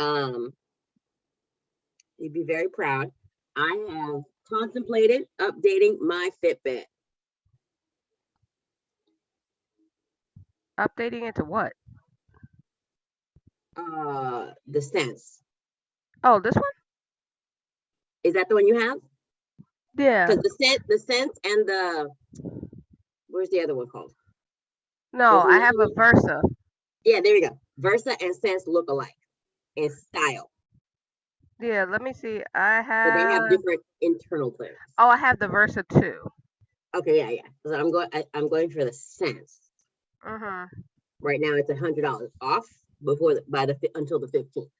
Um, you'd be very proud. I have contemplated updating my Fitbit. Updating it to what? The Sense. Oh, this one? Is that the one you have? Yeah. Because the Sense, and the where's the other one called? No, There's I another have a one. Versa. Yeah, there we go. Versa and Sense look alike in style, Yeah, let me see. I but they have have different internal clearance. Oh, I have the Versa too. Okay, yeah, yeah. So I'm going for the Sense. Mhm. Right now, it's $100 off until the 15th.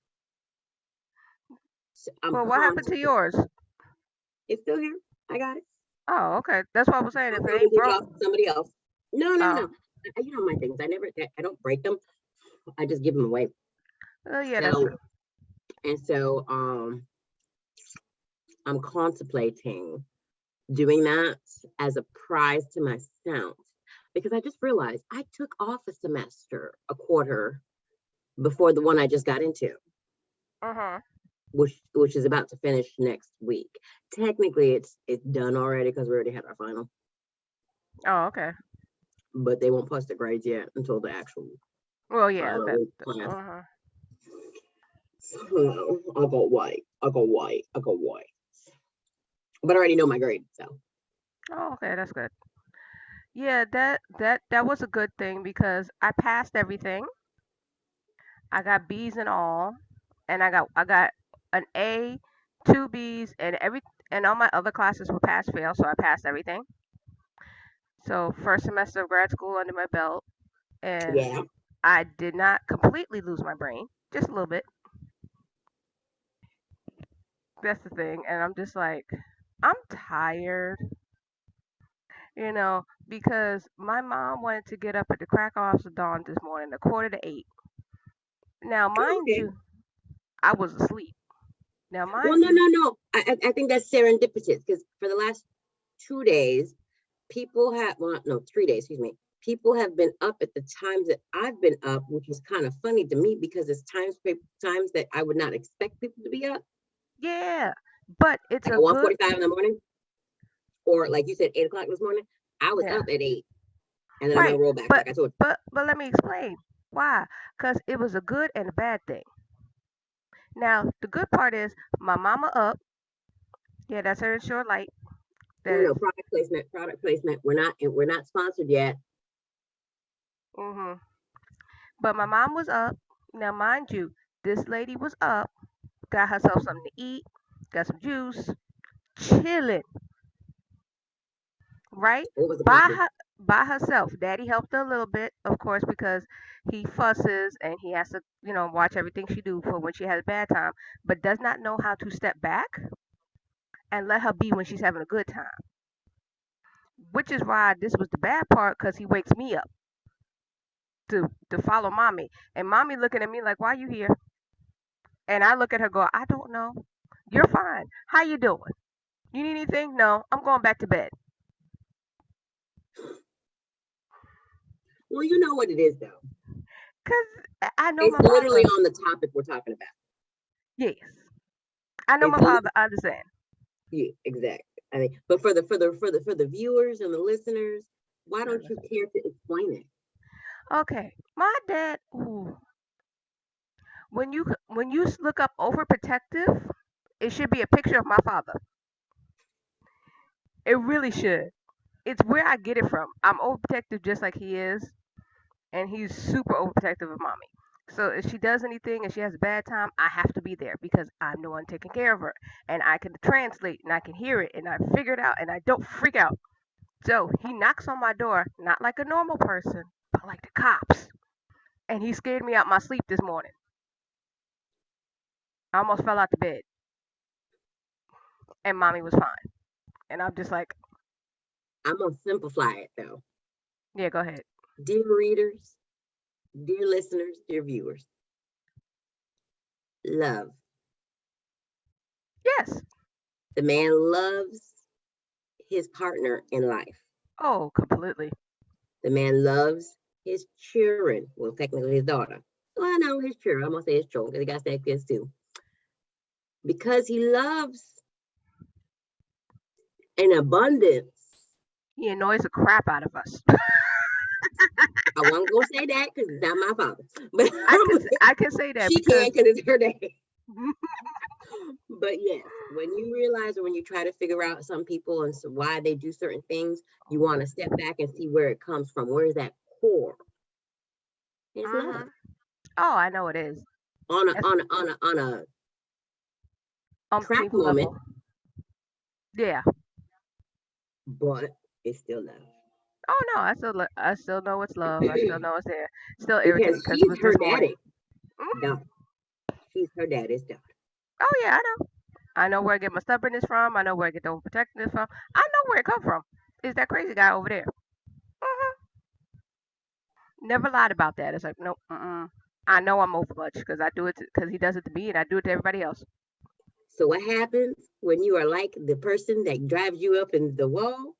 So I'm Well, what happened to contemplating. yours? It's still here. I got it. Oh, okay. That's what I was saying. I'll If it probably ain't give it broke, off to somebody else. No, no, oh, no. You know my things. I don't break them. I just give them away. oh yeah, that's So true. and so, I'm contemplating doing that as a prize to myself because I just realized I took off a quarter before the one I just got into, Mhm. which is about to finish next week. Technically, it's done already because we already had our final, Oh, okay. but they won't post the grades yet until the actual Well, yeah, final that. week class. Mhm. So I'll go white. I'll go white. I'll go white. But I already know my grade, so Oh, okay, that's good. Yeah, that was a good thing because I passed everything. I got B's and all, and I got an A, two B's, and all my other classes were pass fail, so I passed everything. So first semester of grad school under my belt, and yeah. I did not completely lose my brain, just a little bit. That's the thing, and I'm just like, I'm tired, because my mom wanted to get up at the crack of dawn this morning, a quarter to 8. Now, Oh, mind okay. you, I was asleep. Now, Well, mind no, you, no, no. I think that's serendipitous because for the last 2 days, people have, well, no, 3 days, excuse me. People have been up at the times that I've been up, which is kind of funny to me because it's times that I would not expect people to be up, yeah, but it's like a at one good, 45 in the morning, or like you said, 8 o'clock this morning. I was yeah, up at 8, and then I'm gonna right. roll back, But like I told but let me explain why. Because it was a good and a bad thing. Now, the good part is my mama up. Yeah, that's her insured light. you. No, That no, product placement, product placement. We're not sponsored yet. hmm But my mom was up. Now, mind you, this lady was up, got herself something to eat, got some juice, chilling, right? What was the By problem? her, by herself. Daddy helped her a little bit, of course, because he fusses and he has to, watch everything she do for when she has a bad time, but does not know how to step back and let her be when she's having a good time. Which is why this was the bad part, because he wakes me up to follow mommy, and mommy looking at me like, "Why you here?" And I look at her, go, "I don't know. You're fine. How you doing? You need anything? No, I'm going back to bed." Well, you know what it is though. Cause I know It's my literally father. on the topic we're talking about. Yes, I know It's my li- father. I understand. yeah, exactly. I mean, but for the viewers and the listeners, why I don't you understand. care to explain it? Okay, my dad. Ooh, when you look up overprotective, it should be a picture of my father. It really should. It's where I get it from. I'm overprotective just like he is, and he's super overprotective of mommy. So if she does anything and she has a bad time, I have to be there because I'm the one taking care of her, and I can translate and I can hear it and I figure it out and I don't freak out. So he knocks on my door, not like a normal person, but like the cops, and he scared me out my sleep this morning. I almost fell out the bed, and mommy was fine. And I'm just like, I'm gonna simplify it though. yeah, go ahead. Dear readers, dear listeners, dear viewers, love. Yes. The man loves his partner in life. Oh, completely. The man loves his children. Well, technically his daughter. Well, no, it's true. I'm gonna say it's true because he got that kids too. Because he loves in abundance. He annoys the crap out of us. I wasn't gonna say that because it's not my father, but I can say that she because can because it's her day. But yes, when you realize or when you try to figure out some people and so why they do certain things, you want to step back and see where it comes from. Where is that core? It's love hmm oh, I know it is. on a It's track umpteenth moment, level. Yeah. but it's still love Oh no, I still know it's love. I still know it's there. Still irritating because because it she's was her this morning. daddy. Mhm. No, she's her daddy's daughter. Oh yeah, I know. I know where I get my stubbornness from. I know where I get the overprotectiveness from. I know where it come from. It's that crazy guy over there. hmm Never lied about that. It's like nope. I know I'm overmuch because I do it because he does it to me and I do it to everybody else. So what happens when you are like the person that drives you up in the wall?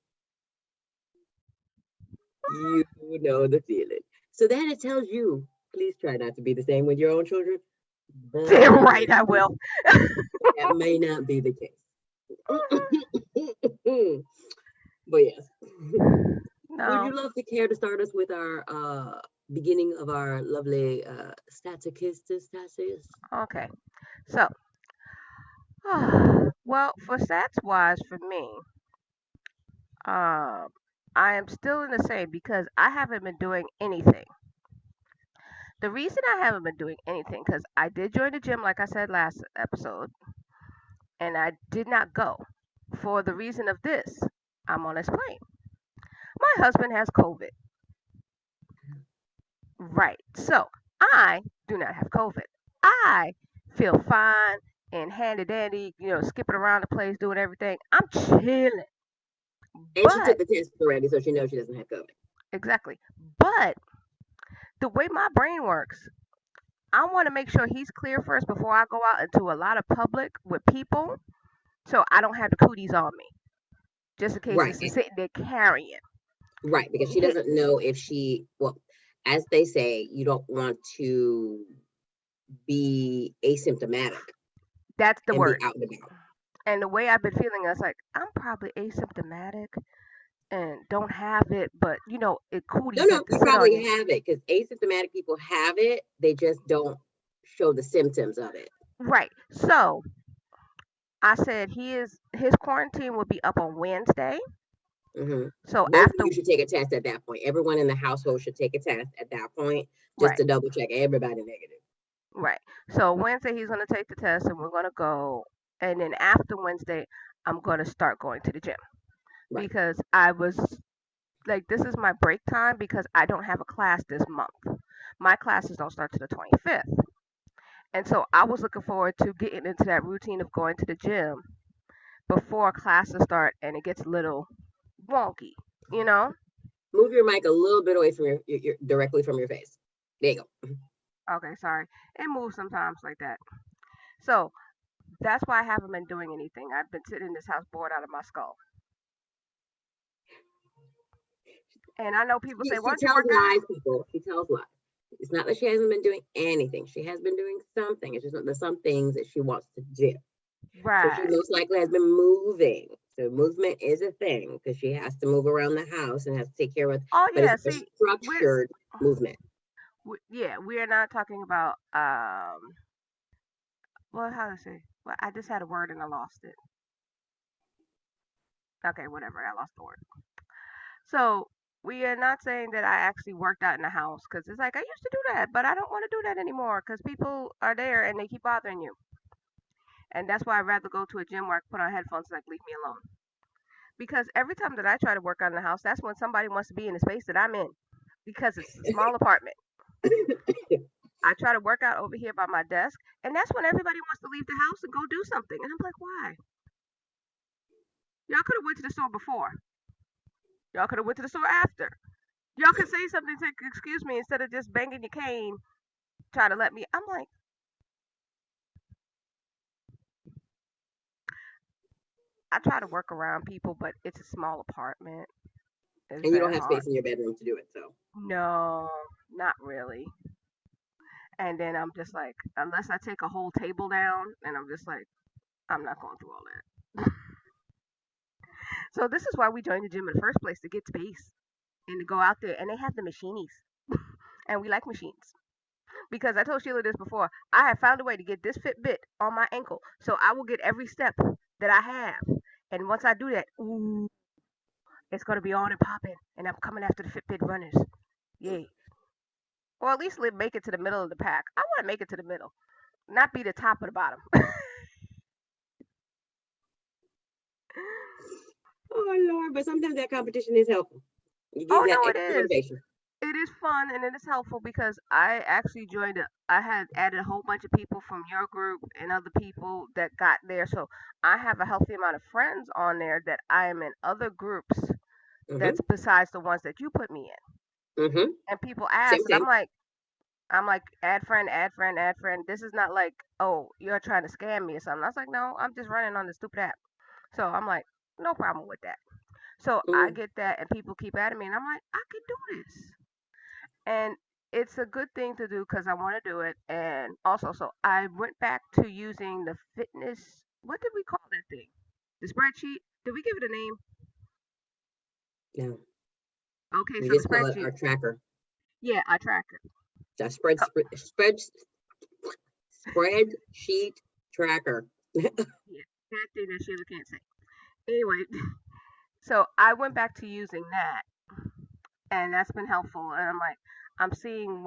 You know the feeling. So then it tells you, please try not to be the same with your own children. But Damn right, I will. that may not be the case. But yes. Would No. you love to care to start us with our beginning of our lovely status? Okay. So, well, for stats wise, for me, um, I am still in the same because I haven't been doing anything. The reason I haven't been doing anything because I did join the gym, like I said last episode, and I did not go for the reason of this. I'm on explain. My husband has COVID. Right. So I do not have COVID. I feel fine and handy dandy, skipping around the place, doing everything. I'm chilling. And she But took the test already, so she knows she doesn't have COVID. exactly. But the way my brain works, I want to make sure he's clear first before I go out into a lot of public with people, so I don't have the cooties on me, just in case Right, it's sitting there carrying. right, because she doesn't know if well, as they say, you don't want to be asymptomatic That's the and be word. out and about. And the way I've been feeling, I was like, I'm probably asymptomatic and don't have it, but it No, cooties no, like to you sit on probably you. have it because asymptomatic people have it. They just don't show the symptoms of it. Right. So I said his quarantine will be up on Wednesday. Hmm. So Both of after you should take a test at that point. Everyone in the household should take a test at that point just right, to double check everybody negative. right. So Wednesday he's gonna take the test and we're gonna go, and then after Wednesday I'm gonna start going to the gym Right. because I was like, this is my break time because I don't have a class this month. My classes don't start to the 25th. And so I was looking forward to getting into that routine of going to the gym before classes start and it gets a little wonky, you know? Move your mic a little bit away from your directly from your face. There you go. Okay, sorry. It moves sometimes like that. So that's why I haven't been doing anything. I've been sitting in this house bored out of my skull. And I know people say, why She don't you tells work out? lies, people. She tells lies. It's not that she hasn't been doing anything. She has been doing something. It's just that there's some things that she wants to do. So she Right. most likely has been moving. So movement is a thing because she has to move around the house and has to take care of it, Oh, but it's yeah. a See, we're, structured movement. yeah, we are not talking about, well, how to say? Well, I just had a word and I lost it. Okay, whatever. I lost the word. So we are not saying that I actually worked out in the house because it's like I used to do that, but I don't want to do that anymore because people are there and they keep bothering you. And that's why I'd rather go to a gym where I can put on headphones and like leave me alone. Because every time that I try to work out in the house, that's when somebody wants to be in the space that I'm in because it's a small apartment. I try to work out over here by my desk, and that's when everybody wants to leave the house and go do something. And I'm like, why? Y'all could have went to the store before. Y'all could have went to the store after. Y'all could say something to excuse me instead of just banging your cane, try to let me. I'm like, I try to work around people, but it's a small apartment. It's And you very don't have hard. space in your bedroom to do it. So No, not really. And then I'm just like, unless I take a whole table down, and I'm just like, I'm not going through all that. So this is why we joined the gym in the first place, to get space and to go out there. And they have the machinies, and we like machines. Because I told Sheila this before, I have found a way to get this Fitbit on my ankle, so I will get every step that I have. And once I do that, ooh, it's gonna be on and popping, and I'm coming after the Fitbit runners. Yay! Or at least make it to the middle of the pack. I want to make it to the middle, not be the top or the bottom. Oh Lord, but sometimes that competition is helpful. You Oh get that no, it extra is. motivation. It is fun and it is helpful because I actually joined it. I had added a whole bunch of people from your group and other people that got there. So I have a healthy amount of friends on there that I am in other groups Mm-hmm. that's besides the ones that you put me in. Mm-hmm. And people Same, ask, and same. I'm like, add friend, add friend, add friend. This is not like, oh, you're trying to scam me or something. I was like, no, I'm just running on the stupid app. So I'm like, no problem with that. So I Mm. get that, and people keep adding me, and I'm like, I can do this. And it's a good thing to do because I want to do it. And also, so I went back to using the fitness. What did we call that thing? The spreadsheet. Did we give it a name? No, Okay, we so the just call it spreadsheet. our tracker. Yeah, I track it. That Oh, spreadsheet tracker. yeah, that thing that Sheila can't say. Anyway, so I went back to using that, and that's been helpful. And I'm like, I'm seeing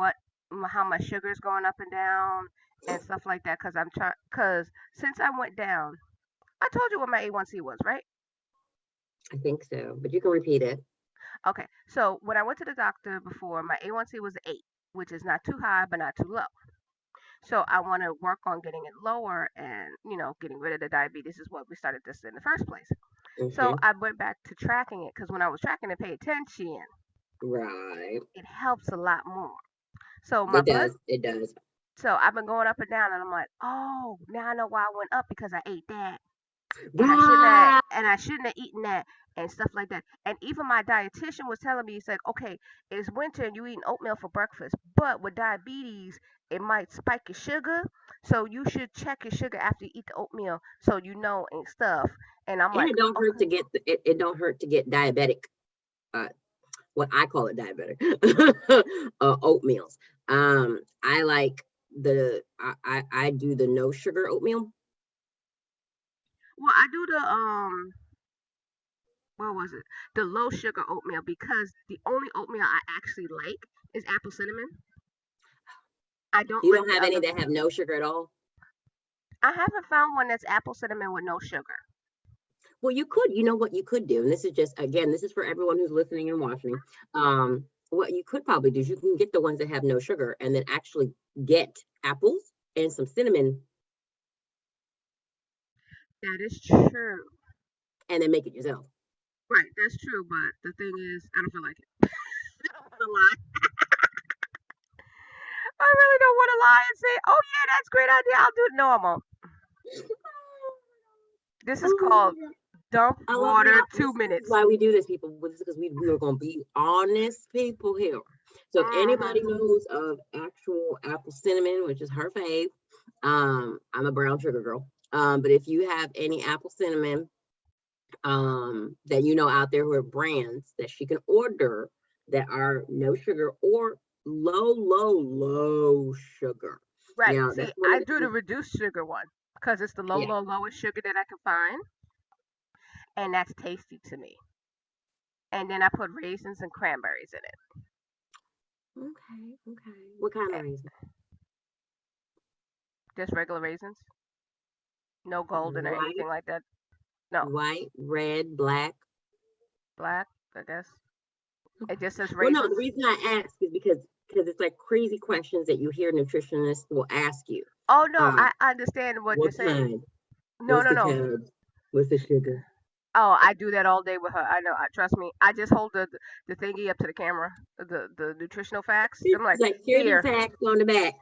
how my sugar's going up and down and stuff like that because I'm trying. Because since I went down, I told you what my A1C was, right? I think so, but you can repeat it. Okay, so when I went to the doctor before, my A1C was 8, which is not too high but not too low. So I want to work on getting it lower and, getting rid of the diabetes is what we started this in the first place. So Mm-hmm. I went back to tracking it because when I was tracking it, pay attention, Right. it helps a lot more. So my It blood, does. It does. so I've been going up and down, and I'm like, oh, now I know why I went up because I ate that. Right. And I shouldn't have eaten that and stuff like that. And even my dietitian was telling me, he's like, okay, it's winter and you eating oatmeal for breakfast, but with diabetes, it might spike your sugar, so you should check your sugar after you eat the oatmeal, so and stuff. And I'm And like, it don't hurt okay, to get it don't hurt to get diabetic. Uh, what I call it diabetic oatmeals. I like I do the no sugar oatmeal. well, I do the what was it? The low sugar oatmeal because the only oatmeal I actually like is apple cinnamon. I don't You like don't the have any other. that have no sugar at all. I haven't found one that's apple cinnamon with no sugar. Well, you could. You know what you could do, and this is just again, this is for everyone who's listening and watching. What you could probably do is you can get the ones that have no sugar, and then actually get apples and some cinnamon, That is true. and then make it yourself. Right, that's true. But the thing is, I don't feel like it. I don't want to lie. I really don't want to lie and say, "Oh yeah, that's a great idea. I'll do it normal." This is Oh called my God. dump I love water the two this is minutes. why we do this, people. This is because we are going to be honest people here. So if anybody Hmm. knows of actual apple cinnamon, which is her fave, I'm a brown sugar girl. But if you have any apple cinnamon, that you know out there who are brands that she can order that are no sugar or low sugar. Right. Now See, that's one of I the do the things. reduced sugar one because it's the Yeah. lowest sugar that I can find, and that's tasty to me. And then I put raisins and cranberries in it. Okay. Okay. What kind of Eh, raisin? Just regular raisins, no golden or White, anything like that. No, red, black. black, I guess. It Okay. just says Well, no, the raisins. reason I ask is because it's like crazy questions that you hear nutritionists will ask you. Oh no, Uh, I understand what you're what saying. kind? No, What's no, the no. carbs? What's the sugar? Oh, I do that all day with her. I know. Trust me. I just hold the thingy up to the camera, the nutritional facts. I'm It's like, like here are the here. facts on the back.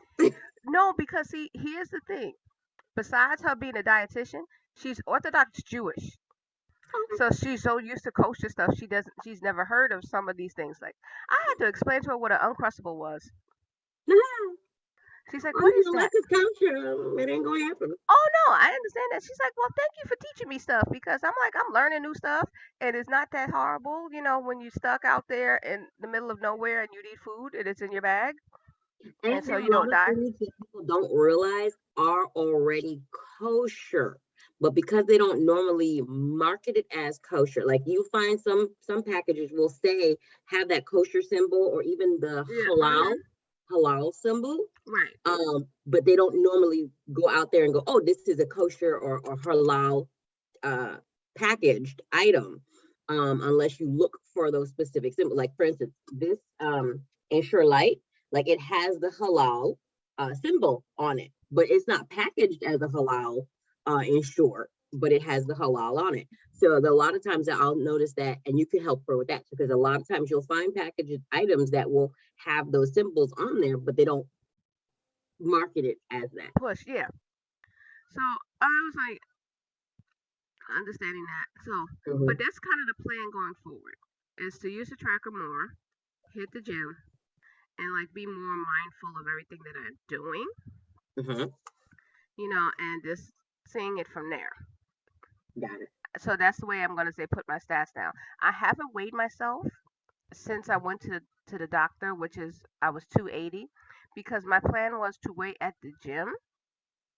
No, because see, here's the thing. Besides her being a dietitian, she's Orthodox Jewish. So she's so used to kosher stuff, she's never heard of some of these things. Like I had to explain to her what an uncrustable was. She's like, Oh, what is unless that? it's kosher, it ain't gonna happen. Oh no, I understand that. She's like, well, thank you for teaching me stuff because I'm like, I'm learning new stuff and it's not that horrible, when you're stuck out there in the middle of nowhere and you need food and it's in your bag and And so there you are a lot don't of die. foods that people don't realize are already kosher, but because they don't normally market it as kosher, like you find some packages will say have that kosher symbol or even the Yeah. halal symbol, Right. but they don't normally go out there and go, oh, this is a kosher or halal uh, packaged item, unless you look for those specific symbols. Like for instance, this Ensure Light, like it has the halal symbol on it, but it's not packaged as a halal Ensure, but it has the halal on it. So a lot of times I'll notice that, and you can help her with that because a lot of times you'll find packaged items that will have those symbols on there, but they don't market it as that. Push, yeah. So I was like understanding that. So, but Mm-hmm. that's kind of the plan going forward is to use the tracker more, hit the gym, and like be more mindful of everything that I'm doing, Mm-hmm. and just seeing it from there. Got it. So that's the way I'm gonna say put my stats down. I haven't weighed myself since I went to the doctor, which is I was 280, because my plan was to weigh at the gym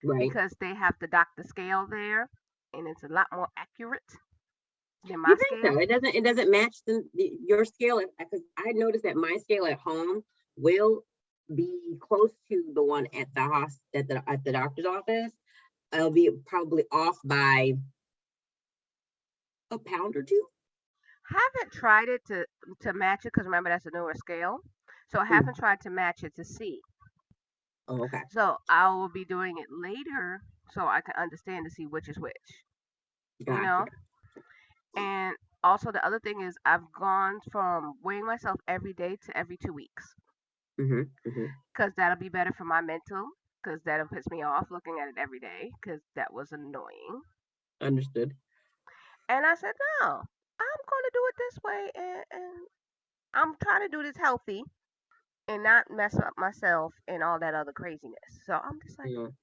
Right. because they have the doctor scale there, and it's a lot more accurate than You my think so? scale. It doesn't match your scale because I noticed that my scale at home will be close to the one at the at the doctor's office. It'll be probably off by a pound or two. Haven't tried it to match it because remember that's a newer scale, so I Mm. haven't tried to match it to see. Oh, okay. So I will be doing it later so I can understand to see which is which, you Gotcha. know. And also the other thing is I've gone from weighing myself every day to every 2 weeks Mm-hmm. Mm-hmm. because that'll be better for my mental because that'll piss me off looking at it every day because that was annoying. Understood. And I said no, I'm going to do it this way and I'm trying to do this healthy and not mess up myself and all that other craziness. So I'm just like, Mm.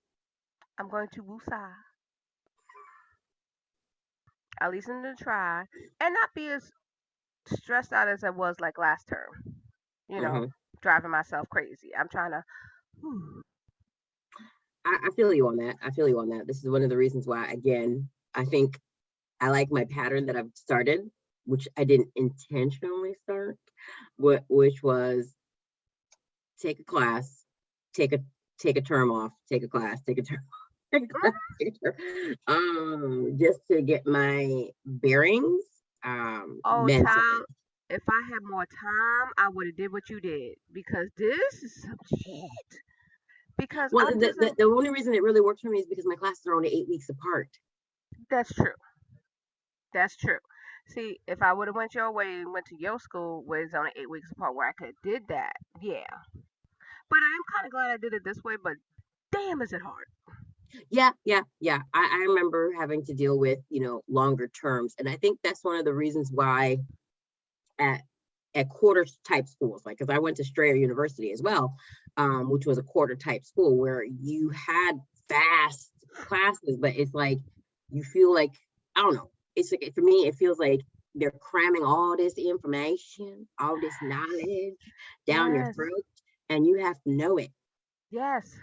I'm going to woosah, at least in the try, and not be as stressed out as I was like last term. You know, Mm-hmm. driving myself crazy. I'm trying to. I feel you on that. I feel you on that. This is one of the reasons why, again, I think I like my pattern that I've started, which I didn't intentionally start, which was take a class, take a take a term off, take a class, take a term, take a class, take a term, just to get my bearings, Oh, mentally. child, if I had more time, I would have did what you did because this is some shit. Because Well, I'm the, just the like, the only reason it really works for me is because my classes are only 8 weeks apart. that's true. That's true. See, if I would have went your way and went to your school where it's only 8 weeks apart, where I could have did that, yeah. But I am kind of glad I did it this way. But damn, is it hard? Yeah, yeah, yeah. I remember having to deal with, longer terms. And I think that's one of the reasons why at quarter type schools, like because I went to Strayer University as well, which was a quarter type school where you had fast classes, but it's like you feel like I don't know. It's like for me, it feels like they're cramming all this information, all this knowledge down your Yes, throat, and you have to know it yes.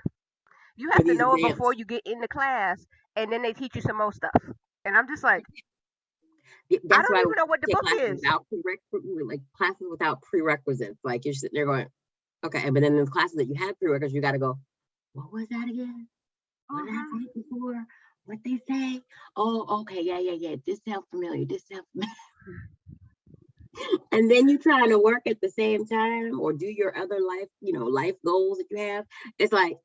You for have to these know it before exams. you get into class, and then they teach you some more stuff. And I'm just like, I That's don't why even know what the take book classes is. without like classes without prerequisites. Like you're sitting there going, okay, but then the classes that you had prerequisites, you got to go. What was that again? What did I Hmm. say before? What they say? Oh, okay, yeah, yeah, yeah. This sounds familiar. This sounds familiar. And then you trying to work at the same time or do your other life goals that you have. It's like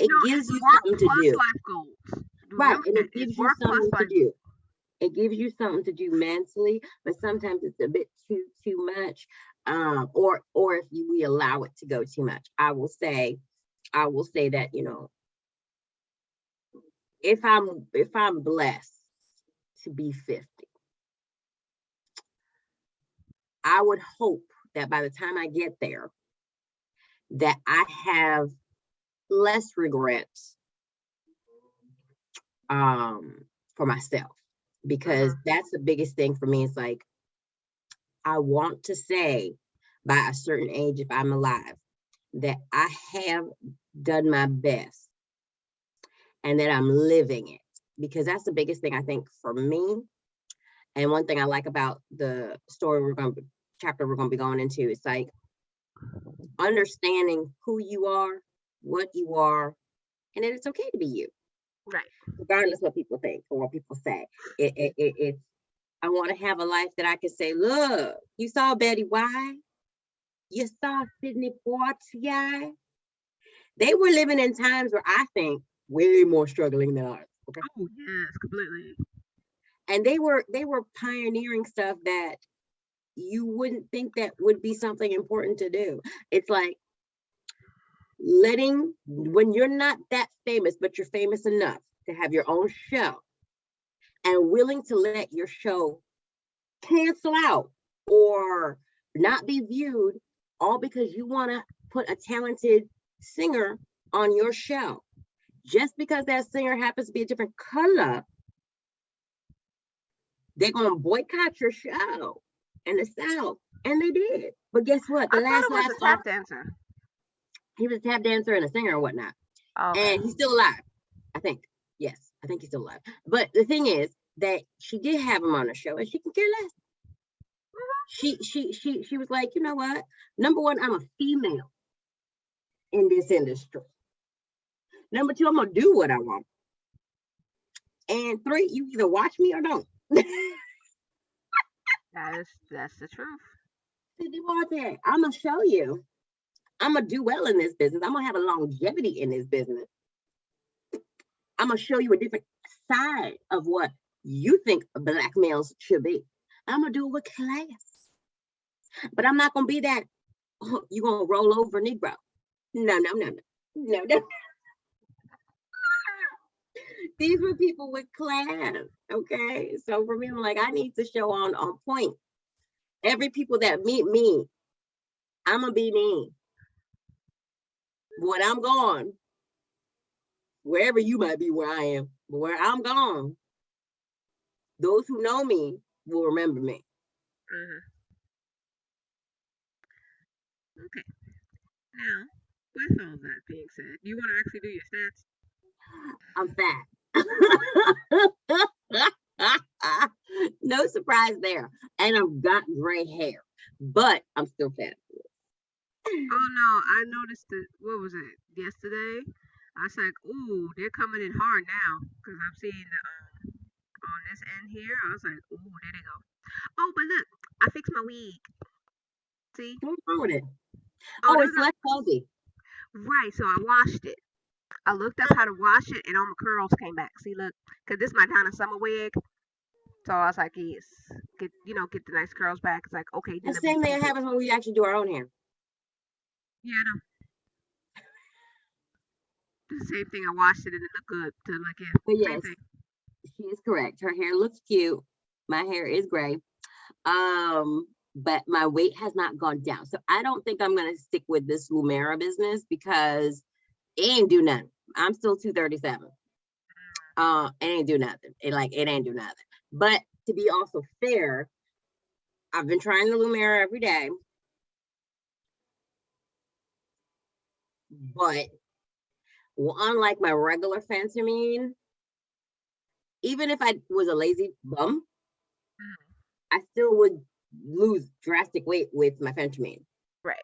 No, it gives it's you work something to plus do. life goals. Right. Remember And that. it It's gives you work plus something to life do. goals. It gives you something to do mentally, but sometimes it's a bit too much. Or if we allow it to go too much. I will say that, if I'm blessed to be 50, I would hope that by the time I get there, that I have less regrets for myself, because that's the biggest thing for me. It's like, I want to say by a certain age, if I'm alive, that I have done my best and that I'm living it, because that's the biggest thing I think for me. And one thing I like about the story chapter we're going to be going into, it's like understanding who you are, what you are, and that it's okay to be you. Right. Regardless what people think or what people say. It's, I want to have a life that I can say, look, you saw Betty White, you saw Sidney Poitier. They were living in times where I think way more struggling than ours. Okay. Oh yes, completely. And they were pioneering stuff that you wouldn't think that would be something important to do. It's like letting, when you're not that famous, but you're famous enough to have your own show, and willing to let your show cancel out or not be viewed, all because you want to put a talented singer on your show. Just because that singer happens to be a different color, they're going to boycott your show in the South. And they did. But guess what? I thought it was a tap dancer. He was a tap dancer and a singer or whatnot. Oh, okay. And he's still alive, I think. Yes, I think he's still alive. But the thing is that she did have him on the show, and she can care less. She was like, you know what? Number one, I'm a female in this industry. Number two, I'm gonna do what I want. And three, you either watch me or don't. That's the truth. I'm gonna show you. I'm gonna do well in this business. I'm gonna have a longevity in this business. I'm gonna show you a different side of what you think Black males should be. I'm gonna do it with class. But I'm not gonna be that, oh, you gonna roll over Negro. No. These were people with class. Okay. So for me, I'm like, I need to show on point. Every people that meet me, I'm gonna be me. When I'm gone, wherever you might be where I am, but where I'm gone, those who know me will remember me. Okay. Now, with all that being said, you want to actually do your stats? I'm fat. No surprise there. And I've got gray hair, but I'm still fat. Oh no, I noticed it. What was it? Yesterday, I was like, "Ooh, they're coming in hard now," because I'm seeing the on this end here. I was like, "Ooh, there they go." Oh, but look, I fixed my wig. See? What's wrong with it? Oh, Oh, it's less cozy. right. So I washed it. I looked up how to wash it, and all my curls came back. See, look, because this is my Donna Summer wig. So I was like, yes, get the nice curls back. It's like, okay, The then same thing happens when we actually do our own hair. yeah, I know. The same thing. I washed it and it looked good. To like, yeah, But same yes, thing. she is correct. Her hair looks cute. My hair is gray. But my weight has not gone down. So I don't think I'm gonna stick with this Lumera business because it ain't do nothing. I'm still 237. It ain't do nothing. It ain't do nothing. But to be also fair, I've been trying the Lumera every day. But unlike my regular Phentermine, even if I was a lazy bum, I still would lose drastic weight with my Phentermine. Right.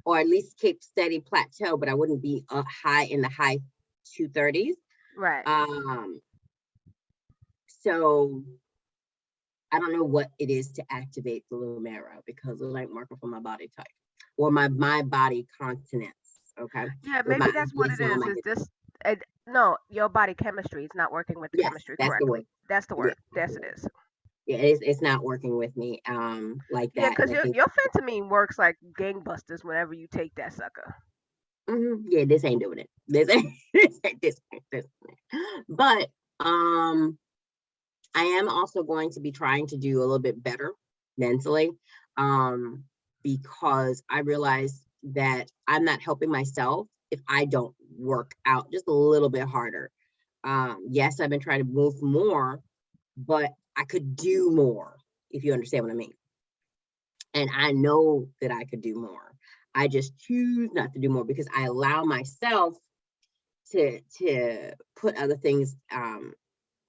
Or at least keep steady plateau, but I wouldn't be high in the high 230s. Right. So I don't know what it is to activate the Lumera because it ain't working for my body type or my body continence. Okay. Yeah, maybe that's what it is. Is this? No, your body chemistry is not working with the chemistry correctly. That's the word. Yes, it is. Yeah, it's not working with me like that. Yeah, because your Phentermine works like gangbusters whenever you take that sucker. Yeah, this ain't doing it. This ain't. But I am also going to be trying to do a little bit better mentally because I realized that I'm not helping myself if I don't work out just a little bit harder. Yes, I've been trying to move more, but I could do more, if you understand what I mean. And I know that I could do more. I just choose not to do more because I allow myself to put other things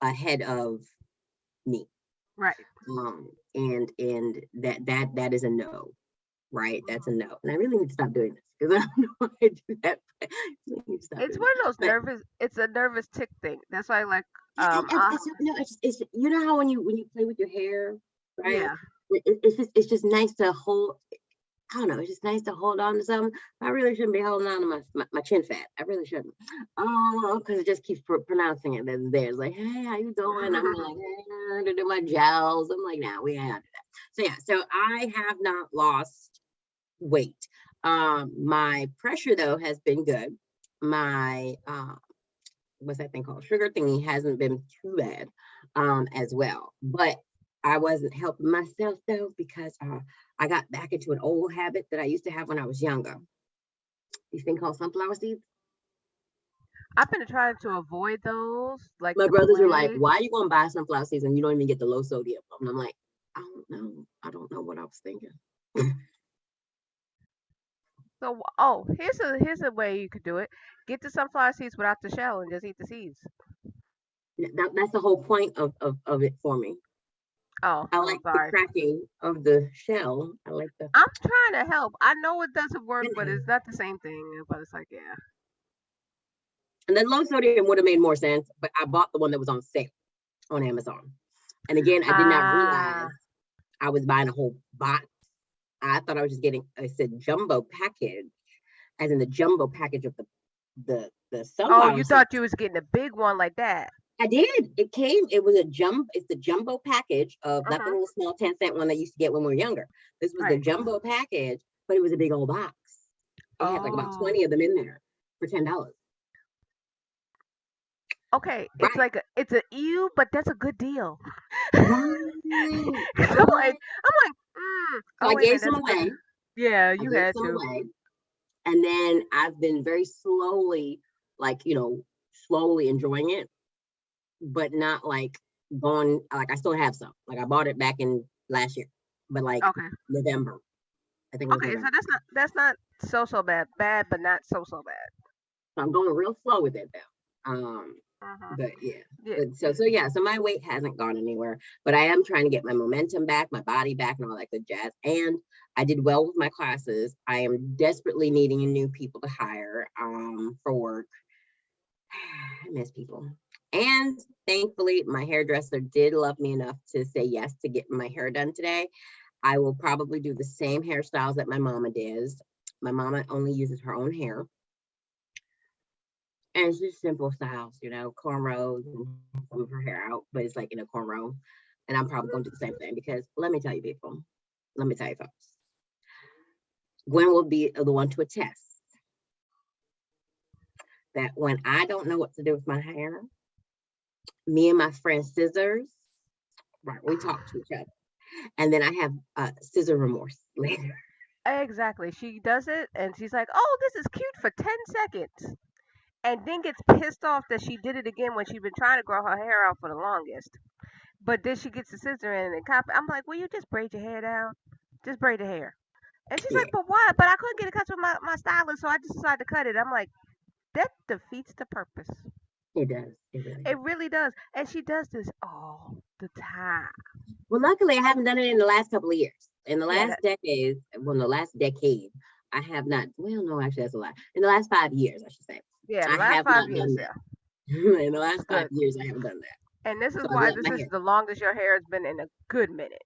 ahead of me. Right. And that is a no, right? That's a Mhm. no. And I really need to stop doing this because I don't know why I do that. But I really need to stop It's doing one that. of those But nervous. It's a nervous tick thing. That's why, like, it's no, it's you know how when you play with your hair, right? yeah. It's just nice to hold. I don't know. It's just nice to hold on to something. I really shouldn't be holding on to my chin fat. I really shouldn't. Oh, because it just keeps pronouncing it. Then there's like, hey, how you doing? I'm like, hey, to do my gels. I'm like, nah, we ain't gonna do that. So yeah, so I have not lost weight. My pressure though has been good. My what's that thing called? Sugar thingy hasn't been too bad as well. But I wasn't helping myself though because I got back into an old habit that I used to have when I was younger. These thing called sunflower seeds. I've been trying to avoid those, like My the brothers are like, plague. "Why are you gonna buy sunflower seeds and you don't even get the low sodium?" And I'm like, "I don't know. I don't know what I was thinking." So, oh, here's a way you could do it. Get the sunflower seeds without the shell and just eat the seeds. That's the whole point of it for me. Oh, I oh, like the sorry. cracking of the shell. I like the. I'm trying to help. I know it doesn't work, but it's not the same thing. But it's like, yeah. And then low sodium would have made more sense, but I bought the one that was on sale on Amazon. And again, I did not realize Ah, I was buying a whole box. I thought I was just getting, I said jumbo package, as in the jumbo package of the oh, sunflower you thought seeds. you was getting a big one like that. I did. It came. It was a jumbo. It's the jumbo package of not the Mhm. little small 10-cent one that used to get when we were younger. This was the Right. jumbo package, but it was a big old box. It had like about Oh. 20 of them in there for $10. Okay. It's Right. like it's a ew, but that's a good deal. Right. 'Cause Right. I'm like, So oh I wait a gave minute, some that's a good. away. Yeah, I you gave had some to. away. And then I've been very slowly, like, slowly enjoying it, but not like going, like, I still have some. Like, I bought it back in last year, but like Okay. November. I think it was Okay. So November. that's not so bad. Bad, but not so bad. So I'm going real slow with it though. Mhm. But yeah. Yeah. But so yeah, so my weight hasn't gone anywhere, but I am trying to get my momentum back, my body back, and all that good jazz. And I did well with my classes. I am desperately needing new people to hire for work. I miss people. And thankfully, my hairdresser did love me enough to say yes to get my hair done today. I will probably do the same hairstyles that my mama does. My mama only uses her own hair. And it's just simple styles, cornrows and some of her hair out, but it's like in a cornrow. And I'm probably gonna do the same thing because let me tell you, people, let me tell you folks, Gwen will be the one to attest that when I don't know what to do with my hair, me and my friend Scissors, right, we talk to each other. And then I have scissor remorse later. Exactly. She does it, and she's like, "Oh, this is cute for 10 seconds," and then gets pissed off that she did it again when she's been trying to grow her hair out for the longest. But then she gets the scissor in and cop. I'm like, "Will you just braid your hair down? Just braid the hair." And she's Yeah, like, "But why? But I couldn't get it cut with my stylist, so I just decided to cut it." I'm like, "That defeats the purpose. it does. It really It does. really does." And she does this all the time. Well, luckily, I haven't done it in the last couple of years. In the Yeah, last decades, well, the last decade, I have not. Well, no, actually, that's a lie. In the last 5 years, I should say, yeah. The I last have five not done years, yeah, that. In the it's last five good. years, I haven't done that. And this So is I why let this my is hair. the longest your hair has been in a good minute.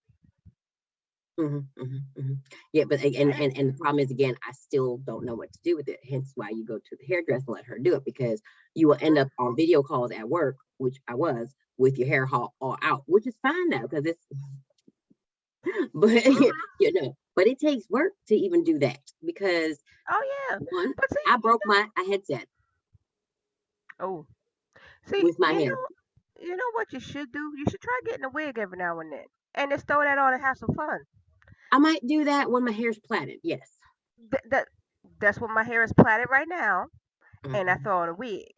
Yeah, but and the problem is again, I still don't know what to do with it. Hence why you go to the hairdresser and let her do it because you will end up on video calls at work, which I was with your hair all out, which is fine now because it's but Hmm. but it takes work to even do that because Oh yeah, one, but see, I broke my a headset oh, see, with my hair. you know what you should do? You should try getting a wig every now and then, and just throw that on and have some fun. I might do that when my hair's plaited. Yes. That that's what my hair is plaited right now. and I Mhm. throw on a wig.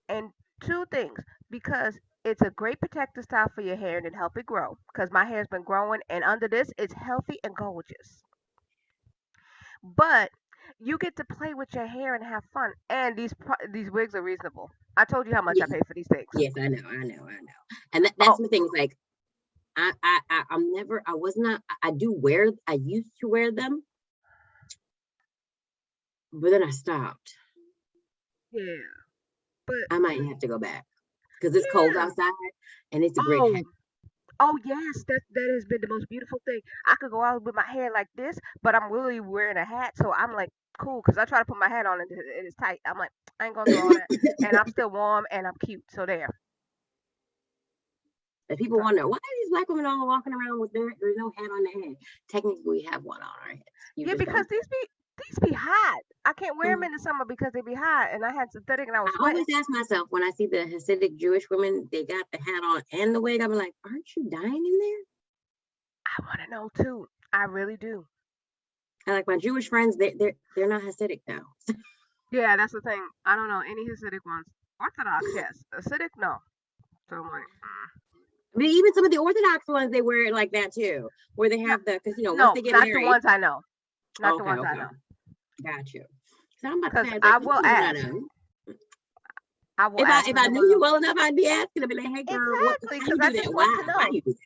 And two things, because it's a great protective style for your hair and it help it grow. Because my hair's been growing, and under this, it's healthy and gorgeous. But you get to play with your hair and have fun. And these wigs are reasonable. I told you how much I Yeah, pay for these things. yes, I know. And that's Oh, the thing. Is like I'm never. I was not. I do wear. I used to wear them, but then I stopped. yeah. But I might have to go back because it's cold yeah. outside and it's a great Oh, hat. oh yes, that has been the most beautiful thing. I could go out with my hair like this, but I'm really wearing a hat, so I'm like cool because I try to put my hat on and it's tight. I'm like I ain't gonna do all that, and I'm still warm and I'm cute. So there. And people wonder why are these black women all walking around with there's no hat on their head. Technically, we have one on our heads. You Yeah, just because don't. these be hot. I can't wear them Mm. in the summer because they be hot, and I had synthetic and I was I sweating. always ask myself when I see the Hasidic Jewish women, they got the hat on and the wig. I'm like, aren't you dying in there? I want to know too. I really do. And like my Jewish friends, they're not Hasidic now. Yeah, that's the thing. I don't know any Hasidic ones. Orthodox, yes. Acidic, no. So I'm like, I mean, even some of the Orthodox ones, they wear it like that too, where they no, have the because once no, they get not the married. ones I know. Not the Okay, ones I okay, know. got you. So I'm about to Because say, I was like, I will ask. I will ask if because I I knew want to you know. well enough, I'd be asking to be like, hey girl, Exactly, how because you I do just that? want to Why know. you do that?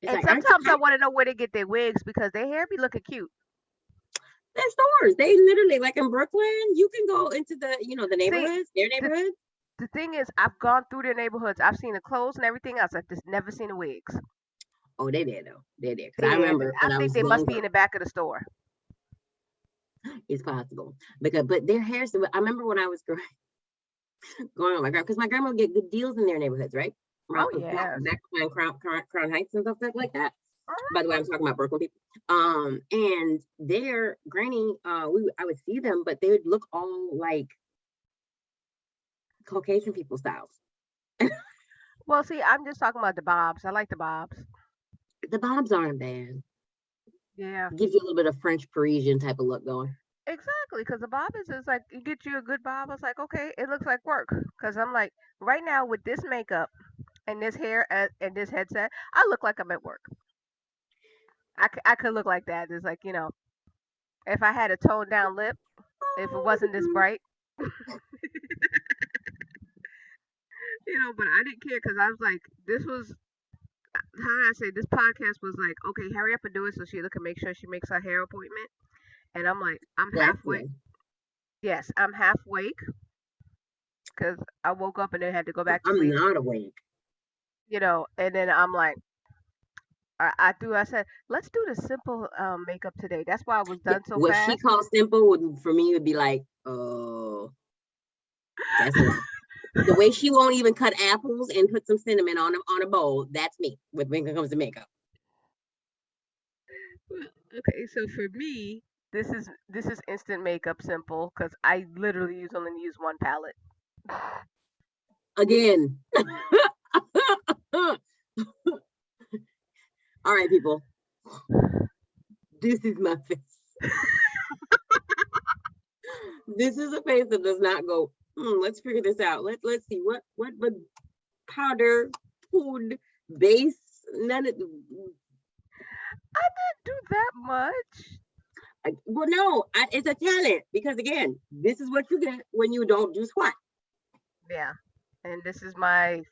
It's And like, aren't you sometimes I tight? want to know where they get their wigs because their hair be looking cute. There's stores. They literally like in Brooklyn, you can go into the See, neighborhoods, their the neighborhoods. the thing is, I've gone through their neighborhoods. I've seen the clothes and everything else. I've just never seen the wigs. Oh, they did though. They did. Because I Yeah, remember I when I think was they must be younger, in the back of the store. it's possible. But their hair's I remember when I was going on my grandma, because my grandma would get good deals in their neighborhoods, right? Oh Around yes. back around Crown Heights and stuff like that. Uh-huh. By the way, I'm talking about Brooklyn people. And their granny, I would see them, but they would look all like Caucasian people styles. Well, see, I'm just talking about the bobs. I like the bobs. The bobs aren't bad. Yeah, Gives you a little bit of French Parisian type of look going. exactly. Because the bob is like you get you a good bob. I was like, okay, it looks like work. Because I'm like, right now with this makeup and this hair and this headset, I look like I'm at work. I could look like that. It's like if I had a toned down lip, if it wasn't this bright, But I didn't care because I was like, this was how I say this podcast was like, okay, hurry up and do it so Sheila can make sure she makes her hair appointment. And I'm like, I'm Bless halfway. you. Yes, I'm half awake because I woke up and then had to go back to I'm sleep. not awake. And then I'm like, I said, let's do the simple makeup today. That's why I was Yeah, done so what she fast. calls simple would for me would be like, oh, that's a lot. The way she won't even cut apples and put some cinnamon on a bowl, that's me when it comes to makeup. Well, okay, so for me, this is instant makeup simple because I literally only use one palette. Again. All right, people. This is my face. This is a face that does not go. Let's figure this out. Let's see what would powder, food, base, none of. I didn't do that much. Well, no, it's a talent because again, this is what you get when you don't do squat. Yeah, and this is my.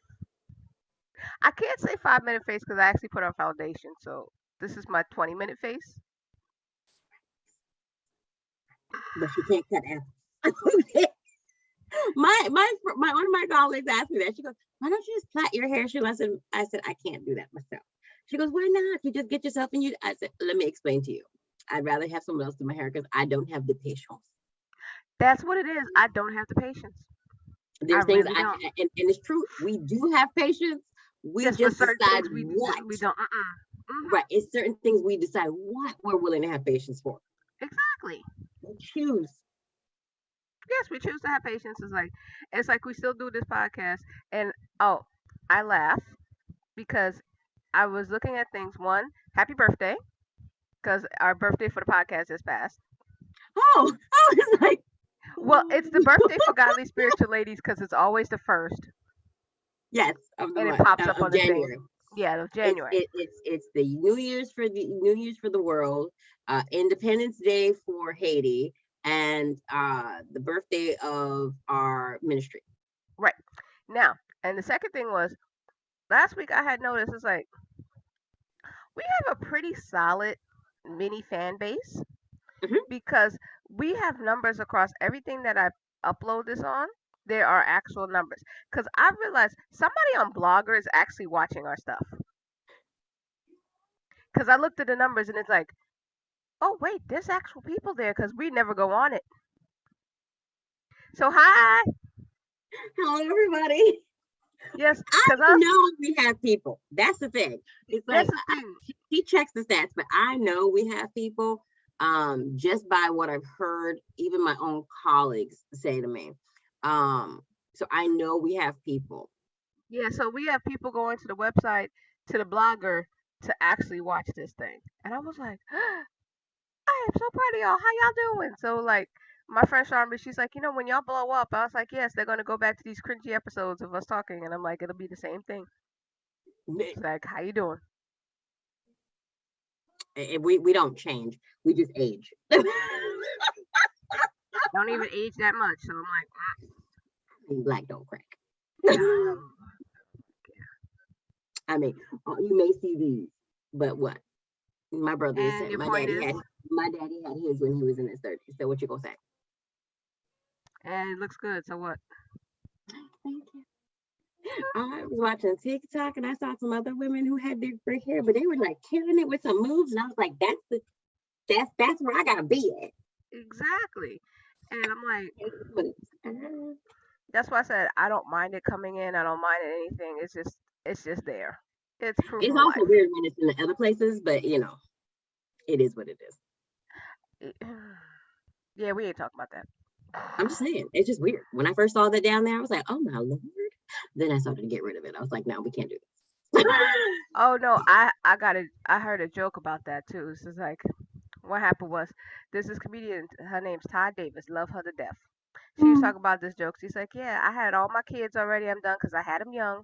I can't say 5 minute face because I actually put on foundation. So this is my 20-minute face. But you can't cut apples. My one of my colleagues asked me that. She goes, "Why don't you just plait your hair?" I said, I can't do that myself. She goes, "Why not? You just get yourself and you." I said, "Let me explain to you. I'd rather have someone else do my hair because I don't have the patience. That's what it is. I don't have the patience. I There's things really don't. and it's true. We do have patience. We Just for just certain decide things what. we don't. Right. It's certain things we decide what we're willing to have patience for. Exactly. We choose. Yes, we choose to have patience. It's like we still do this podcast, and oh, I laugh because I was looking at things. One, happy birthday, because our birthday for the podcast is past. Oh, I was like, Well, it's the birthday for godly spiritual ladies because it's always the first, Yes, of the and it month pops up on of the thing. January. Yeah, of It's January. it's the New Year's for the world, Independence Day for Haiti, and the birthday of our ministry. Right. Now, and the second thing was last week I had noticed it's like we have a pretty solid mini fan base Mhm. because we have numbers across everything that I upload this on. There are actual numbers because I realized somebody on Blogger is actually watching our stuff. Because I looked at the numbers and it's like, oh wait, there's actual people there because we never go on it. So hi, Hello, everybody. yes, I because us. know we have people. That's the thing. It's That's like the thing. she checks the stats, but I know we have people just by what I've heard, even my own colleagues say to me. Um, so I know we have people. Yeah, so we have people going to the website, to the Blogger to actually watch this thing, and I was like, I am so proud of y'all. How y'all doing? So like. My friend Sharma, she's like, when y'all blow up, I was like, yes, they're gonna go back to these cringy episodes of us talking, and I'm like, it'll be the same thing. She's like, how you doing? We don't change. We just age. Don't even age that much, so I'm like, Black don't crack. yeah, I mean, you may see these, but what? My brother is and saying your point is, my daddy had his when he was in his 30s. So what you gonna say? and it looks good. So what? Thank you. I was watching TikTok and I saw some other women who had their gray hair, but they were like killing it with some moves, and I was like, that's where I gotta be at. Exactly. And I'm like, Uh, that's why I said I don't mind it coming in. I don't mind anything. It's just there. It's proof it's of also life. weird when it's in the other places, but it is what it is. Yeah, we ain't talking about that. I'm just saying, it's just weird. When I first saw that down there, I was like, oh my lord. Then I started to get rid of it. I was like, no, we can't do this. Oh no, I heard a joke about that too. This is like what happened was this comedian. Her name's Todd Davis. Love her to death. She was talking about this joke. She's like, yeah, I had all my kids already. I'm done because I had them young.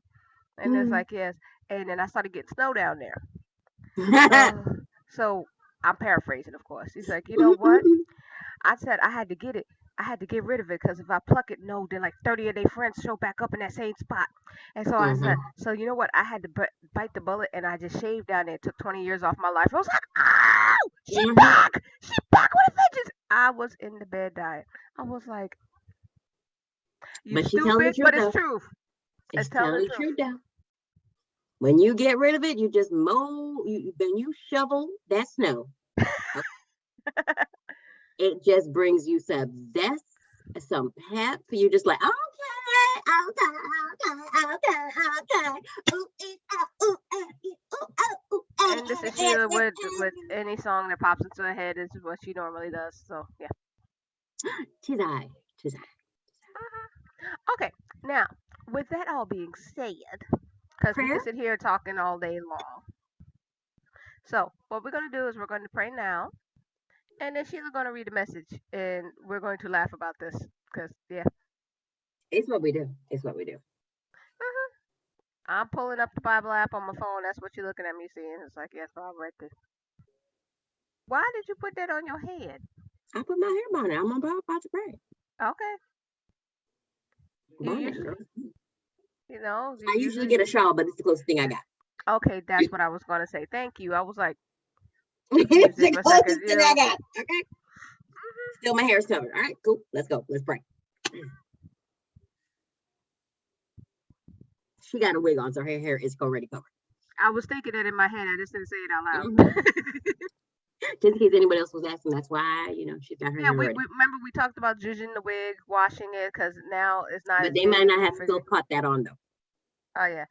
And it's like, yes. And then I started getting snow down there. So, so I'm paraphrasing, of course. He's like, you know what? I said I had to get it. I had to get rid of it because if I pluck it, no, then like 30 of their friends show back up in that same spot. And so I said, Mhm. so you know what? I had to bite the bullet and I just shaved down there. It took 20 years off my life. I was like, ow, she Mhm. back. She back with a vengeance. I was in the bed dying. I was like, you But she telling the stupid, truth but it's though. truth. It's She's telling telling the the truth. truth though. When you get rid of it, you just then you shovel that snow. Okay? It just brings you some zest, some pep. You're just like, okay, okay. Ooh, ooh, And this is Sheila with any song that pops into her head is what she normally does. So yeah. tis I, tis I. Okay. Now, with that all being said, because we Prayer? can sit here talking all day long. So what we're gonna do is we're going to pray now, and then Sheila's gonna read the message, and we're going to laugh about this. Cause yeah, It's what we do. It's what we do. I'm pulling up the Bible app on my phone. That's what you're looking at me seeing. It's like yes, Bob, right there. Why did you put that on your head? I put my hair bonnet. I'm about to pray. Okay, you Bonnet, usually, girl. you I usually usually. get a shawl, but it's the closest thing I got. Okay, that's what I was gonna say. Thank you. I was like It's confused there the for a second. closest thing I got. Okay. Still, my hair is covered. All right, cool. Let's go. Let's pray. She got a wig on, so her hair is already covered. I was thinking it in my head. I just didn't say it out Mhm. loud. Just in case anybody else was asking, that's why she's got her Yeah, hair we ready. remember we talked about zhuzhing the wig, washing it, because now it's not But as they might big not and have still frizzy. caught that on though. Oh yeah,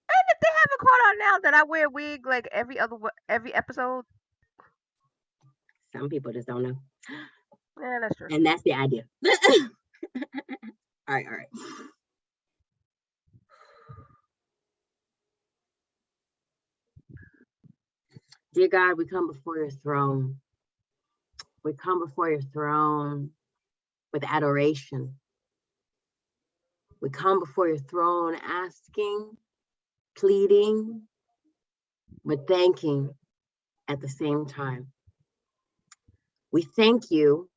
and if they haven't caught on now that I wear a wig like every episode, Some people just don't know, yeah, that's true. and that's the idea. All right, all right. Dear God, we come before your throne. We come before your throne with adoration. We come before your throne asking, pleading, but thanking at the same time. We thank you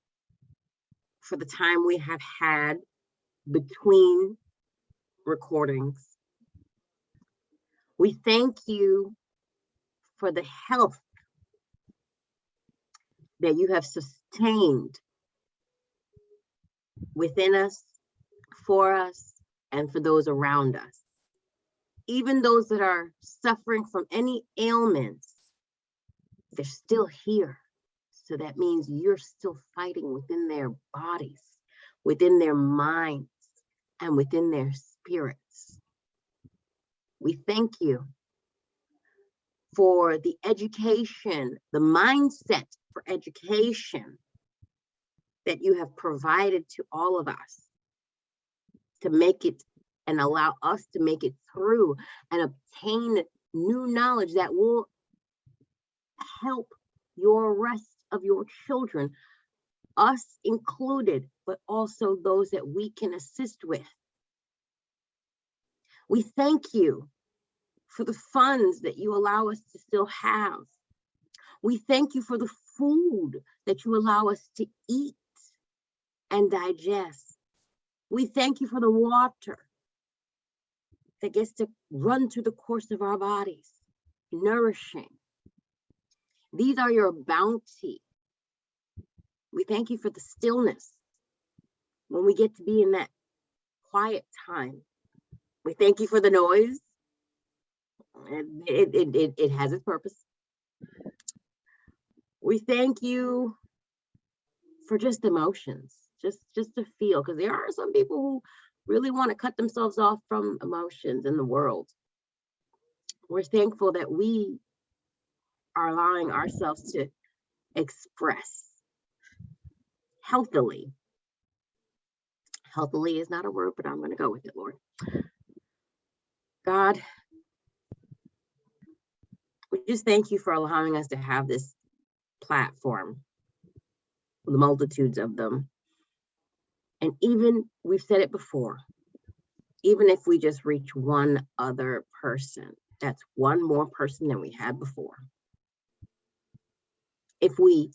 for the time we have had between recordings. We thank you for the health that you have sustained within us, for us, and for those around us. Even those that are suffering from any ailments, they're still here. So that means you're still fighting within their bodies, within their minds, and within their spirits. We thank you for the education, the mindset for education that you have provided to all of us to make it and allow us to make it through and obtain new knowledge that will help your rest of your children, us included, but also those that we can assist with. We thank you for the funds that you allow us to still have. We thank you for the food that you allow us to eat and digest. We thank you for the water that gets to run through the course of our bodies, nourishing. These are your bounty. We thank you for the stillness when we get to be in that quiet time. We thank you for the noise. It has its purpose. We thank you for just emotions, just to feel, because there are some people who really want to cut themselves off from emotions in the world. We're thankful that we are allowing ourselves to express healthily. Healthily is not a word, but I'm going to go with it, Lord. God, we just thank you for allowing us to have this platform, the multitudes of them. And even, we've said it before, even if we just reach one other person, that's one more person than we had before. If we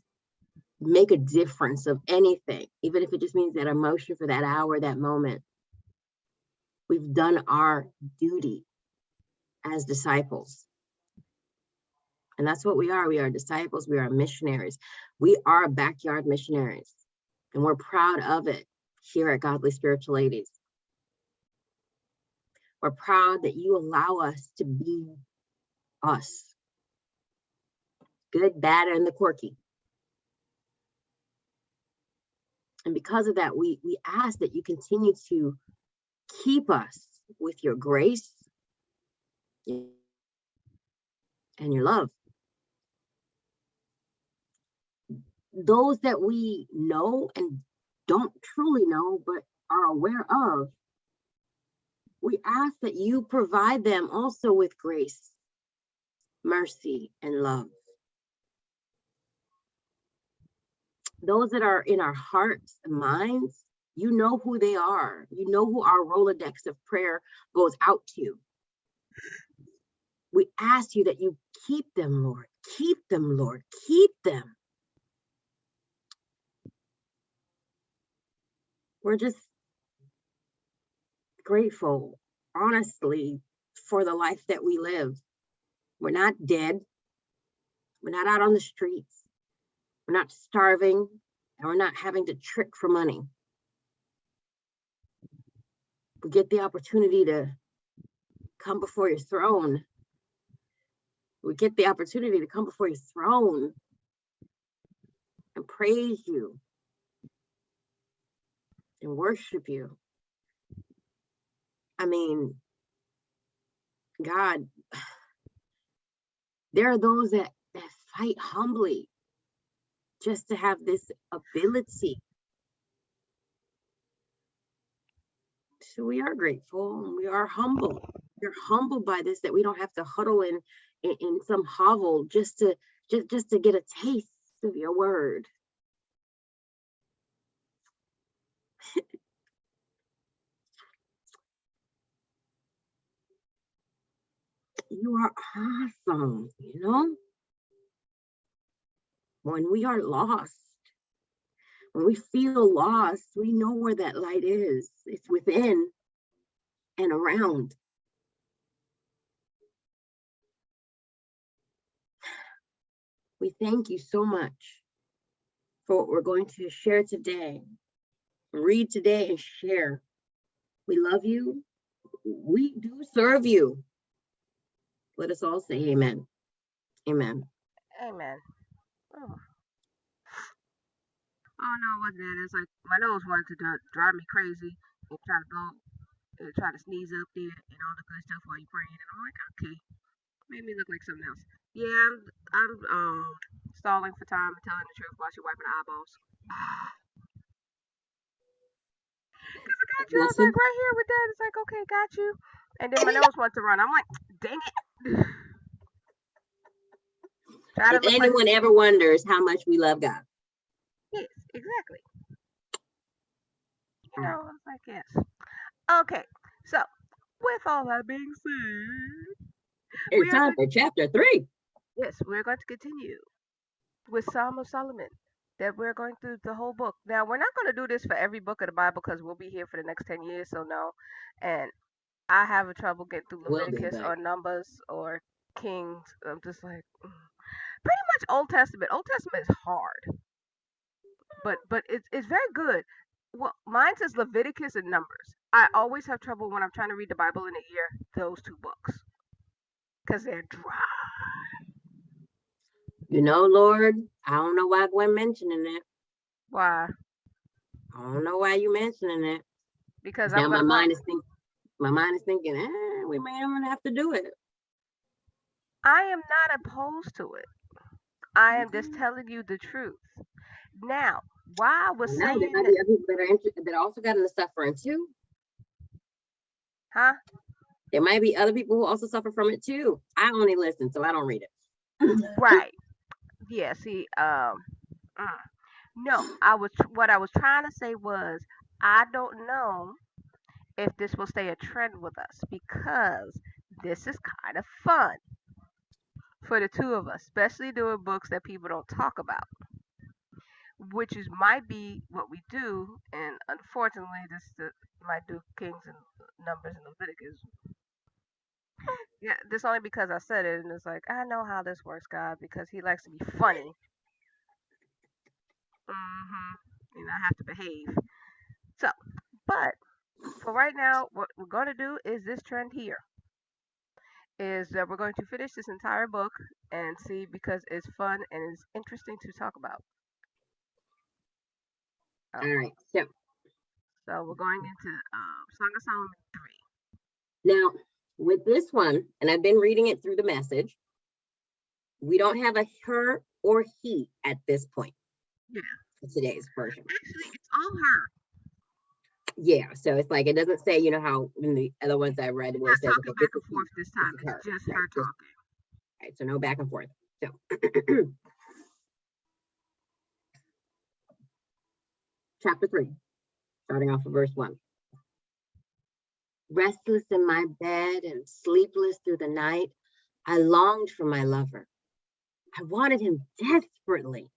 make a difference of anything, even if it just means that emotion for that hour, that moment, we've done our duty as disciples. And that's what we are. We are disciples. We are missionaries. We are backyard missionaries. And we're proud of it here at Godly Spiritual Ladies. We're proud that you allow us to be us. Good, bad, and the quirky. And because of that, we ask that you continue to keep us with your grace and your love. Those that we know and don't truly know, but are aware of, we ask that you provide them also with grace, mercy, and love. Those that are in our hearts and minds, you know who they are. You know who our Rolodex of prayer goes out to. We ask you that you keep them, Lord. Keep them, Lord. Keep them. We're just grateful, honestly, for the life that we live. We're not dead. We're not out on the streets. We're not starving, and we're not having to trick for money. We get the opportunity to come before your throne. We get the opportunity to come before your throne and praise you and worship you. I mean, God, there are those that fight humbly just to have this ability. So we are grateful and we are humble. We're humbled by this, that we don't have to huddle in some hovel just to get a taste of your word. You are awesome, you know? When we are lost, when we feel lost, we know where that light is. It's within and around. We thank you so much for what we're going to share today, read today and share. We love you. We do serve you. Let us all say amen. Amen. Amen. Oh. Oh no, it wasn't that. It's like my nose wanted to drive me crazy and try to blow, try to sneeze up there and all the good stuff while you're praying. And I'm like, okay, made me look like something else. Yeah, I'm stalling for time and telling the truth while she's wiping her eyeballs. Cause I got you. I was like Lesson. right here with that. It's like, okay, got you. And then my nose wants to run. I'm like, dang it. Try to If look like anyone ever wonders how much we love God. yes, exactly. You All know, right. I was like, yes. Okay, so with all that being said, we It's are time going. for chapter 3. Yes, we're going to continue with Psalm of Solomon. That we're going through the whole book. Now we're not going to do this for every book of the Bible because we'll be here for the next 10 years. So no, and I have a trouble getting through Will be, Leviticus but or Numbers or Kings. I'm just like pretty much Old Testament. Old Testament is hard, but it's very good. Well, mine says Leviticus and Numbers. I always have trouble when I'm trying to read the Bible in a year. Those two books because they're dry. you know, Lord, I don't know why Gwen mentioning it. Why? I don't know why you mentioning it. Because I'm Now gonna go. my mind is thinking, we may not have to do it. I am not opposed to it. I am just Okay. telling you the truth. Now, why I was I know there saying might that, be other people that are interested that also got into suffering too. huh? There might be other people who also suffer from it too. I only listen, so I don't read it. Right. Yeah, see, mm. No, what I was trying to say was I don't know if this will stay a trend with us because this is kind of fun for the two of us, especially doing books that people don't talk about, which is might be what we do, and unfortunately, might do Kings and Numbers and Leviticus. Yeah, this only because I said it, and it's like I know how this works, God, because He likes to be funny. And I have to behave. So, but for right now, what we're going to do is this trend here is that we're going to finish this entire book and see because it's fun and it's interesting to talk about. All Okay, right. So so we're going into Song of Solomon 3. now with this one, and I've been reading it through the message, we don't have a her or he at this point Yeah, for today's version. actually, it's all her. Yeah, so it's like it doesn't say, you know, how in the other ones I read She's where it not says, okay, talking this back is and he, forth this this time. is It's her, just right? her Just talking. right, so no back and forth. So chapter 3, starting off with verse 1. Restless in my bed and sleepless through the night, I longed for my lover. I wanted him desperately.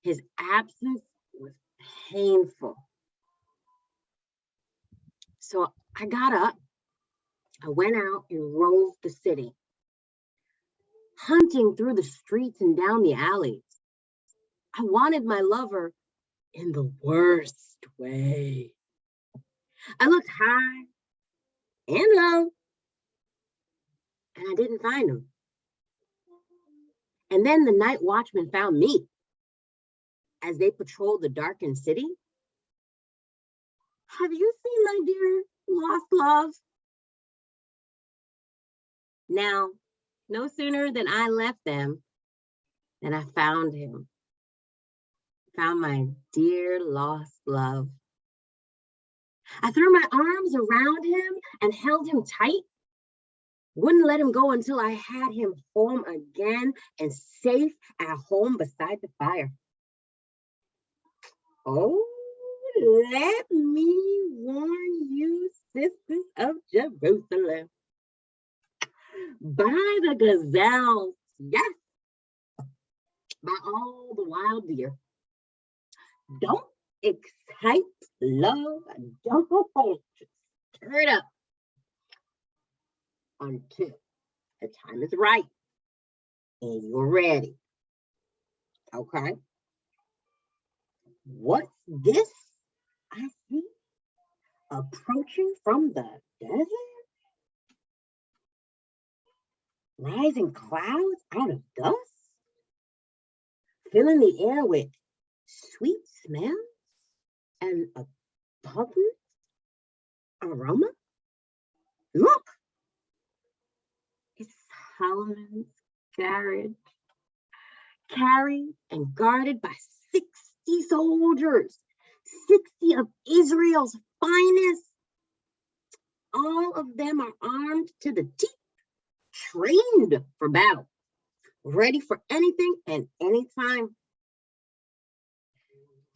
His absence was painful. So I got up, I went out and roved the city, hunting through the streets and down the alleys. I wanted my lover in the worst way. I looked high and low, and I didn't find him. And then the night watchman found me as they patrolled the darkened city. Have you seen my dear lost love? Now, no sooner than I left them than I found him, found my dear lost love. I threw my arms around him and held him tight. Wouldn't let him go until I had him home again and safe at home beside the fire. Oh Let me warn you, sisters of Jerusalem, by the gazelles, yes, by all the wild deer. Don't excite love, don't stir it up until the time is right and you're ready. Okay? What's this I see approaching from the desert? Rising clouds out of dust, filling the air with sweet smells and a potent aroma. Look, it's Solomon's carriage, carried and guarded by 60 soldiers, 60 of Israel's finest. All of them are armed to the teeth, trained for battle, ready for anything and anytime.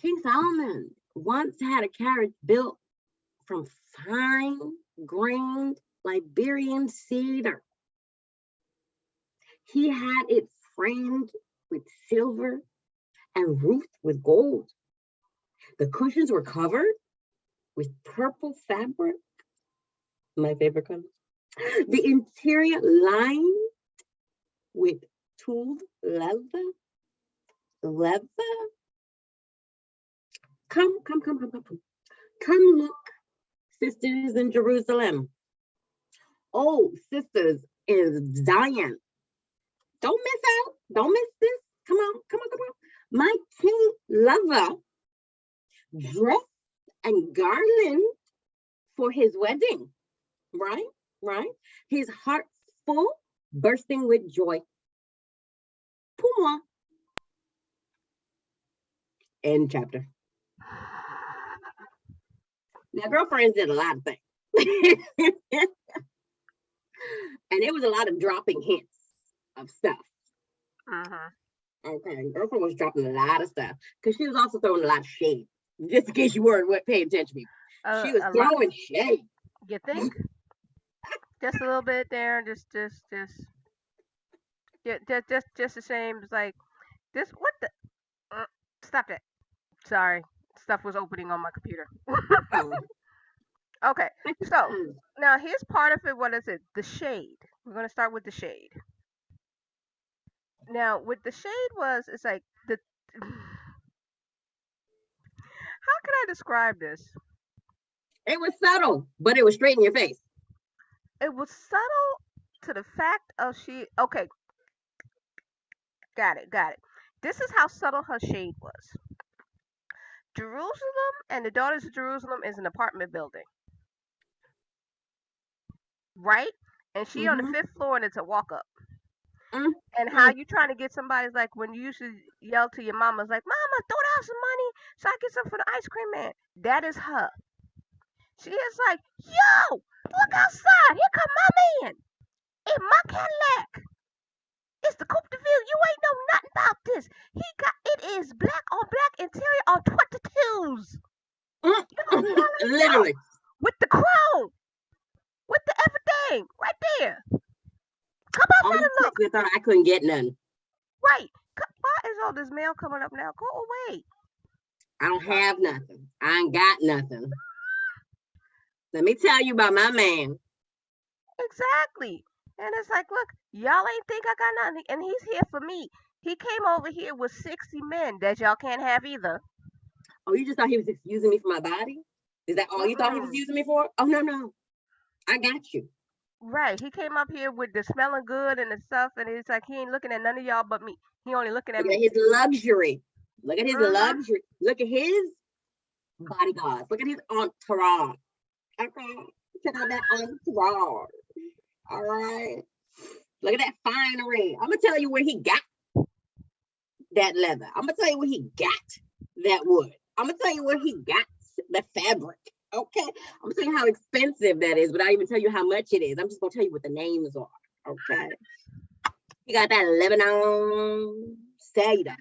King Solomon once had a carriage built from fine grained Liberian cedar. He had it framed with silver and roofed with gold. The cushions were covered with purple fabric, my favorite color. The interior lined with tooled leather. Come look, sisters in Jerusalem. Oh, sisters in Zion. Don't miss out. Don't miss this. Come on. My king lover dressed and garland for his wedding. Right? His heart full, bursting with joy. Pour End chapter. Now, girlfriends did a lot of things. And there was a lot of dropping hints of stuff. Okay, girlfriend was dropping a lot of stuff because she was also throwing a lot of shade. Just in case you weren't paying attention, people. She was throwing shade. You think? Just a little bit there, just the same. It's like this. What the? Stop it. Sorry, stuff was opening on my computer. Okay, so now here's part of it. What is it? The shade. We're gonna start with the shade. Now, with the shade it's like the. How can I describe this? It was subtle, but it was straight in your face. It was subtle to the fact of okay. Got it. This is how subtle her shade was. Jerusalem and the Daughters of Jerusalem is an apartment building. Right? And she on the 5th floor and it's a walk up. And how you trying to get somebody's like when you used to yell to your mama's like, Mama, throw down some money so I get some for the ice cream man. That is her. She is like, yo, look outside. Here come my man in my Cadillac. It's the Coupe de Ville. You ain't know nothing about this. It is black on black interior on 22s. Literally. With the chrome. With the everything. Right there. Come up and look. I thought I couldn't get none. Right. Why is all this mail coming up now? Go away. I don't have nothing. I ain't got nothing. Let me tell you about my man. Exactly. And it's like, look, y'all ain't think I got nothing. And he's here for me. He came over here with 60 men that y'all can't have either. Oh, you just thought he was just using me for my body? Is that all you thought he was using me for? Oh, no. I got you. Right. He came up here with the smelling good and the stuff. And it's like, he ain't looking at none of y'all but me. He only looking at me. Look at his luxury. Look at his luxury. Look at his bodyguards. Look at his entourage. Okay. Check out that entourage. All right. Look at that finery. I'm going to tell you where he got that leather. I'm going to tell you where he got that wood. I'm going to tell you where he got the fabric. Okay. I'm going to tell you how expensive that is without even tell you how much it is. I'm just going to tell you what the names are. Okay. He got that Lebanon cedar.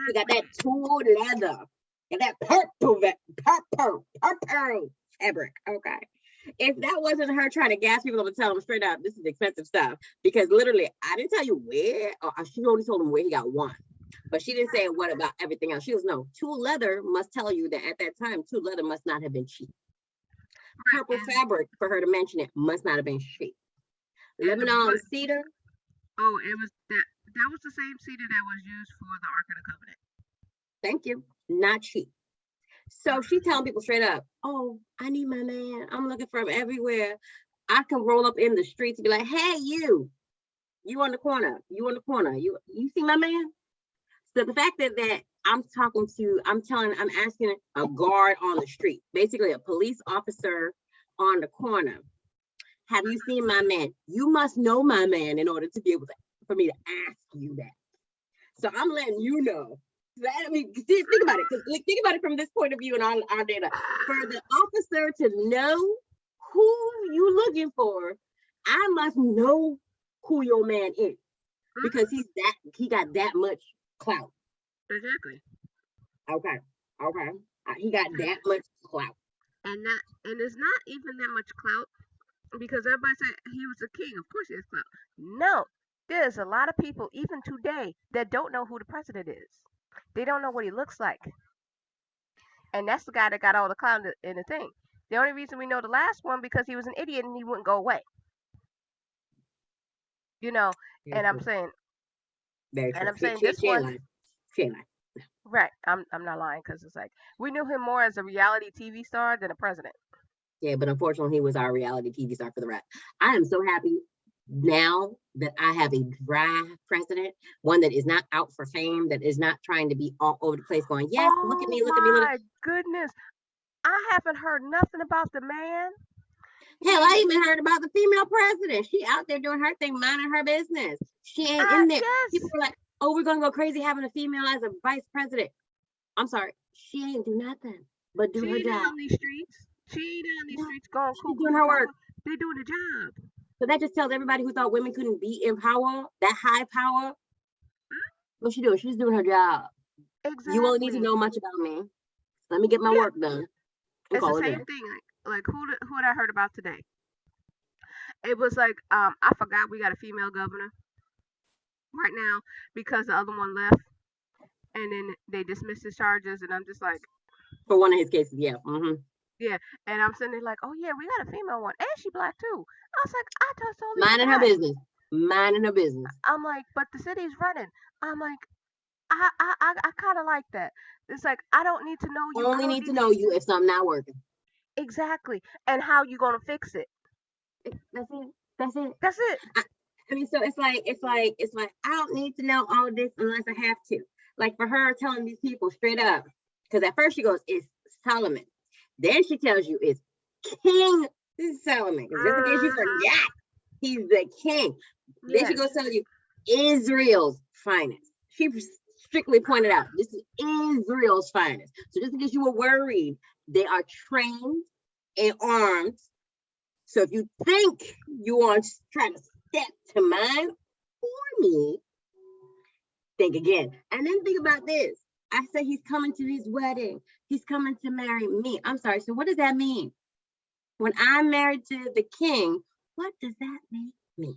He got that tooled leather. And that purple fabric. Okay. If that wasn't her trying to gas people up and tell them straight up, this is expensive stuff. Because literally, I didn't tell you where, or she only told him where he got one. But she didn't say what about everything else. She was no, Tulle Leather must tell you that at that time, Tulle Leather must not have been cheap. Purple fabric, for her to mention it, must not have been cheap. Lebanon cedar. Oh, it was that was the same cedar that was used for the Ark of the Covenant. Thank you. Not cheap. So she telling people straight up, oh, I need my man. I'm looking for him everywhere. I can roll up in the streets and be like, hey, you on the corner, you see my man? So the fact that I'm asking a guard on the street, basically a police officer on the corner, have you seen my man? You must know my man in order to be able to, for me to ask you that. So I'm letting you know. I mean, think about it. Think about it from this point of view and our data. For the officer to know who you looking for, I must know who your man is because he got that much clout. Exactly. Okay. He got that much clout. And it's not even that much clout because everybody said he was a king. Of course he has clout. No, there's a lot of people even today that don't know who the president is. They don't know what he looks like. And that's the guy that got all the clout in the thing. The only reason we know the last one because he was an idiot and he wouldn't go away. You know, and I'm saying, this one. Right, I'm not lying because it's like we knew him more as a reality TV star than a president. Yeah, but unfortunately, he was our reality TV star for the rest. I am so happy now that I have a dry president, one that is not out for fame, that is not trying to be all over the place going, yes, look at me, look at me, look at me. My goodness. I haven't heard nothing about the man. Hell, I even heard about the female president. She out there doing her thing, minding her business. She ain't in there. Yes. People are like, oh, we're gonna go crazy having a female as a vice president. I'm sorry, she ain't do nothing but do her job. On these streets. She ain't on these streets going cool. She's doing her work. They're doing the job. So that just tells everybody who thought women couldn't be in power, that high power, what she doing? She's doing her job. Exactly. You won't need to know much about me. Let me get my work done. It's the same thing. Like who had I heard about today? It was like I forgot we got a female governor right now because the other one left, and then they dismissed his charges, and I'm just like, for one of his cases, yeah. Mm-hmm. Yeah, and I'm sitting there like, oh yeah, we got a female one, and she black too. I was like, I just told minding her business, minding her business. I'm like, but the city's running. I'm like, I kind of like that. It's like I don't need to know you. I only need to know you if something not working. Exactly, and how you gonna fix it. That's it. I mean, so it's like I don't need to know all this unless I have to. Like for her telling these people straight up, because at first she goes, it's Solomon. Then she tells you it's King Solomon. Just in case you forgot, he's the king. Yes. Then she goes tell you Israel's finest. She strictly pointed out this is Israel's finest. So just in case you were worried, they are trained and armed. So if you think you want to try to step to mine for me, think again. And then think about this. I said he's coming to his wedding. He's coming to marry me. I'm sorry. So what does that mean? When I'm married to the king, what does that make me?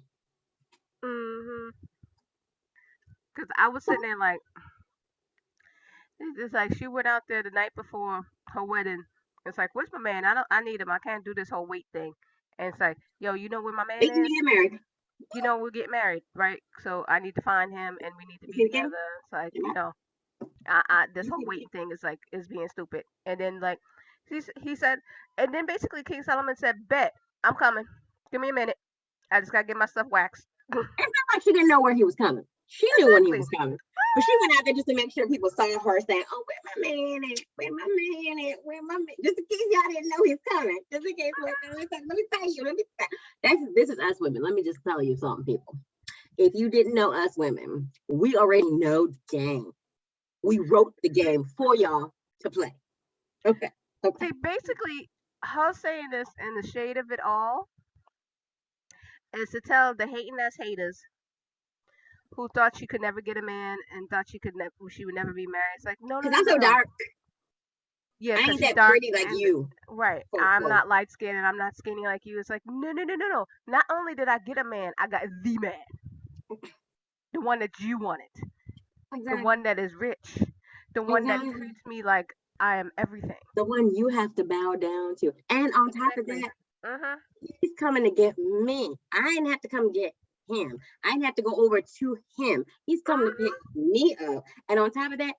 Because I was sitting there like, it's like she went out there the night before her wedding. It's like, where's my man? I need him. I can't do this whole wait thing. And it's like, yo, you know where my man is? Get married. You know, we'll get married, right? So I need to find him and we need to be together. It's like, you know, this whole waiting thing is being stupid. And then like he said, and then basically King Solomon said, bet, I'm coming. Give me a minute. I just gotta get my stuff waxed. It's not like she didn't know where he was coming. She knew when he was coming. But she went out there just to make sure people saw her saying, oh, where my man at? Where my man at? Where my man? Just in case y'all didn't know he's coming. Just in case, let me tell you. This is us women. Let me just tell you something, people. If you didn't know us women, we already know the game. We wrote the game for y'all to play. Okay. See, basically, her saying this in the shade of it all is to tell the hating ass haters who thought she could never get a man and thought she would never be married. It's like, no. Because I'm so dark. Yeah, I because ain't he's that dark. pretty like you, Right. quote, I'm quote. not light skinned and I'm not skinny like you. It's like, no, no, no, no, no. Not only did I get a man, I got the man. The one that you wanted. The one Exactly. that is rich. The one that Exactly. treats me like I am everything. The one you have to bow down to. And on top of Exactly. that, Mhm. he's coming to get me. I didn't have to come get him. I didn't have to go over to him. He's coming to pick Mhm. me up. And on top of that,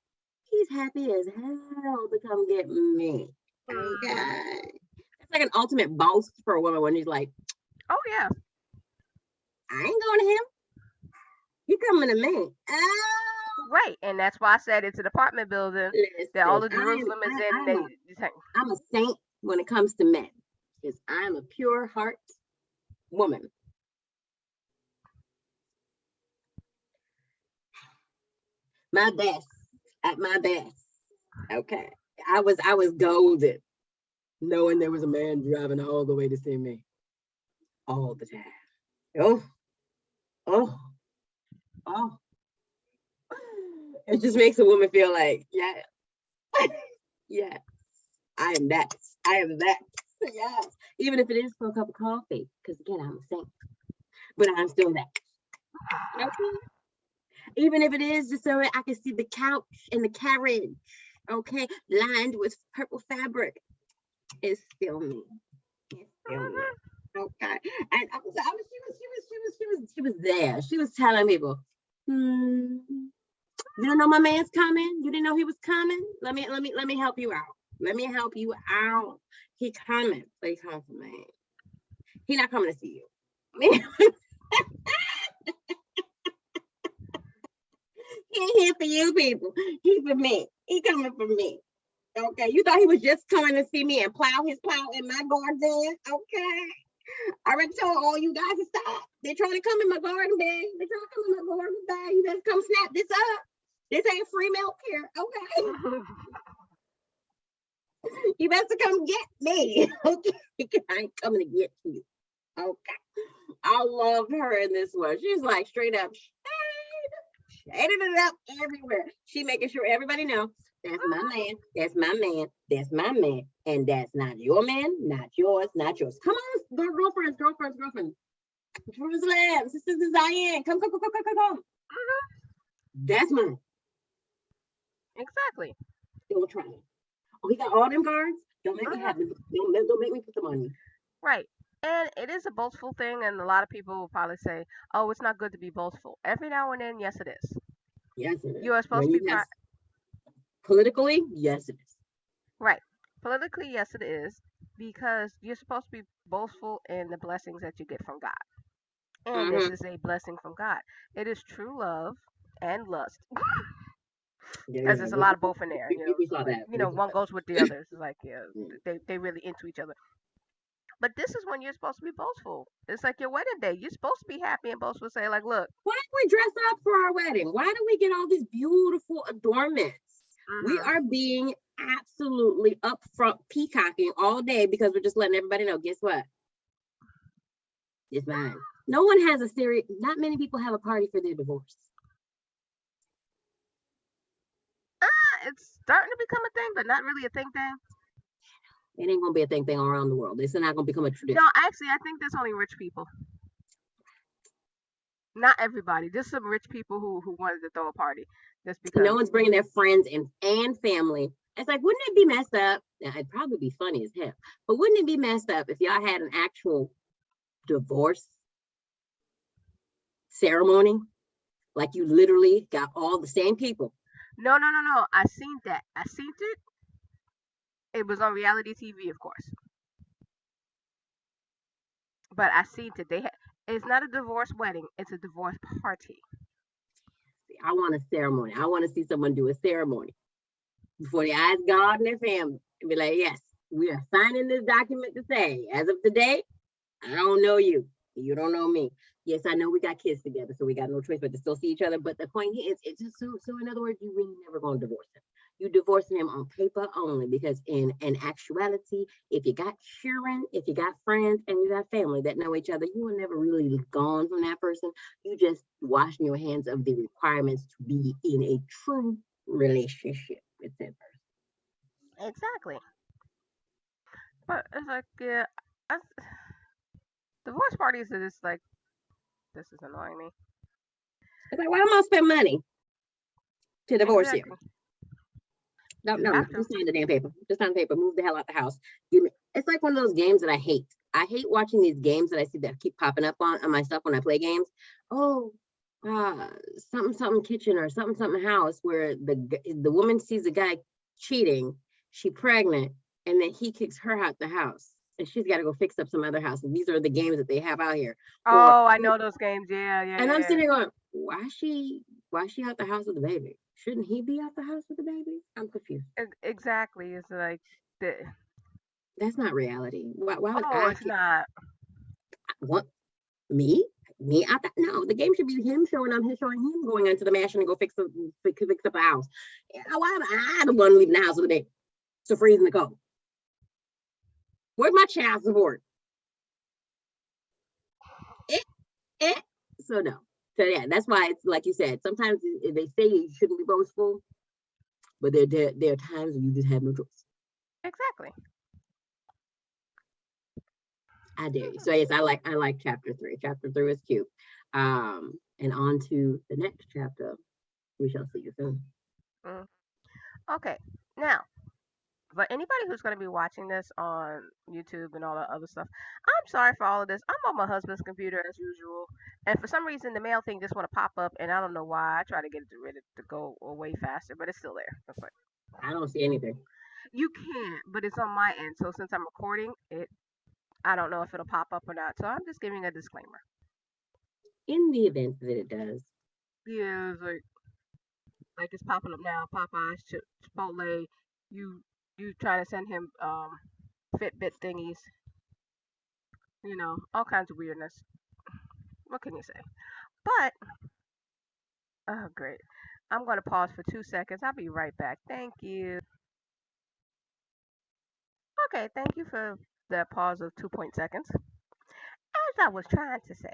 he's happy as hell to come get me. Mhm. Okay. It's like an ultimate boast for a woman when he's like, Oh yeah. I ain't going to him. He coming to me. Oh, Right. And that's why I said it's an apartment building that all listen, of Jerusalem is in. I'm I'm a saint when it comes to men because I'm a pure heart woman. My best at my best. Okay. I was golden, knowing there was a man driving all the way to see me all the time. Oh, oh, oh. It just makes a woman feel like, yeah, yeah, I am that. I am that. Yes. Even if it is for a cup of coffee, because again, I'm a saint, but I'm still that. Okay. Even if it is just so I can see the couch and the carriage, okay, lined with purple fabric, it's still me. It's still me. Mhm. Okay. And she was there. She was telling people, you don't know my man's coming. You didn't know he was coming. Let me help you out. Let me help you out. He coming. But he coming for me. He not coming to see you. He ain't here for you people. He for me. He coming for me. Okay. You thought he was just coming to see me and plow his plow in my garden. Okay. I already told all you guys to stop. They're trying to come in my garden bed. They're trying to come in my garden bed. You better come snap this up. This ain't free milk here. Okay. You better come get me. Okay. I ain't coming to get you. Okay. I love her in this one. She's like straight up shading it up everywhere. She making sure everybody know that's my man, that's my man, that's my man, and that's not your man, not yours, not yours. Come on, girlfriends. Jerusalem, sisters in Zion, come. That's mine. Exactly. Don't try it. Oh, he got all them guards. Don't make me Mhm. have them. Don't make me put them on you. Right. And it is a boastful thing, and a lot of people will probably say, "Oh, it's not good to be boastful." Every now and then, yes, it is. Yes, it You is. are supposed When to be you have politically, yes, it is. right. Politically, yes, it is, because you're supposed to be boastful in the blessings that you get from God. And this Mm-hmm. is a blessing from God. It is true love and lust, Yeah, because yeah. there's a lot of both in there. We saw that. We saw One that. goes with the others. It's like, yeah, Mm. they really into each other. But this is when you're supposed to be boastful. It's like your wedding day. You're supposed to be happy and boastful. Say like, look. Why do we dress up for our wedding? Why do we get all these beautiful adornments? We Mhm. are being absolutely upfront peacocking all day because we're just letting everybody know. Guess what? It's mine. No one has a serious. Not many people have a party for their divorce. It's starting to become a thing, but not really a thing. It ain't gonna be a thing around the world. It's not gonna become a No, tradition. actually, I think that's only rich people. Not everybody. Just some rich people who wanted to throw a party just No because. one's bringing their friends and family. It's like, wouldn't it be messed up? Now, it'd probably be funny as hell, but wouldn't it be messed up if y'all had an actual divorce ceremony? Like you literally got all the same people. No, no, no, no. I seen that. I seen it. It was on reality TV, of course. But I seen it. It's not a divorce wedding. It's a divorce party. I want a ceremony. I want to see someone do a ceremony before the eyes of God and their family and be like, yes, we are signing this document to say, as of today, I don't know you. You don't know me. Yes, I know we got kids together, so we got no choice but to still see each other. But the point is, it's just so. In other words, you really never gonna divorce him. You divorcing him on paper only because in actuality, if you got children, if you got friends, and you got family that know each other, you were never really gone from that person. You just washing your hands of the requirements to be in a true relationship with that person. Exactly. But it's like, yeah, I, divorce parties are just like, this is annoying me. It's like, why am I spend money to divorce you? Exactly. No, Have to. just sign the damn paper. Just sign the paper. Move the hell out the house. Give me. It's like one of those games that I hate. I hate watching these games that I see that keep popping up on my stuff when I play games. Oh, something something kitchen or something something house where the woman sees the guy cheating, she pregnant, and then he kicks her out the house, and she's got to go fix up some other house. And these are the games that they have out here. Or Oh, I know those games. Yeah, yeah, and I'm yeah. sitting there going, why is she out the house with the baby? Shouldn't he be out the house with the baby? I'm confused. Exactly. It's like, the, That's not reality. Why would oh, I it's not. want me? Me out that? No, the game should be him showing up, him showing him going into the mansion and go fix up a house. Why am I the one leaving the house with the baby? So freezing the cold. Where's my child support? Eh, eh. So no. So yeah, that's why it's like you said. Sometimes they say you shouldn't be boastful, but there are times when you just have no choice. Exactly. I dare you. So yes, I like chapter 3. Chapter 3 is cute. And on to the next chapter. We shall see you soon. Mm. Okay. Now, for anybody who's going to be watching this on YouTube and all that other stuff, I'm sorry for all of this. I'm on my husband's computer as usual, and for some reason the mail thing just want to pop up, and I don't know why. I try to get it rid of to go away faster, but it's still there. It's like I don't see anything. you can't, but it's on my end. So since I'm recording it, I don't know if it'll pop up or not. So I'm just giving a disclaimer. In the event that it does, Yeah, it's like it's popping up now. Popeyes, Chipotle. You you try to send him Fitbit thingies. All kinds of weirdness. What can you say? But, oh, great. I'm going to pause for 2 seconds. I'll be right back. Thank you. Okay, thank you for the pause of 2 seconds. As I was trying to say,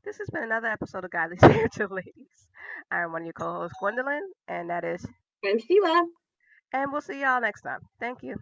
this has been another episode of Godly Spiritual Ladies. I'm one of your co hosts, Gwendolyn, and that is, and Sheila. and we'll see y'all next time. Thank you.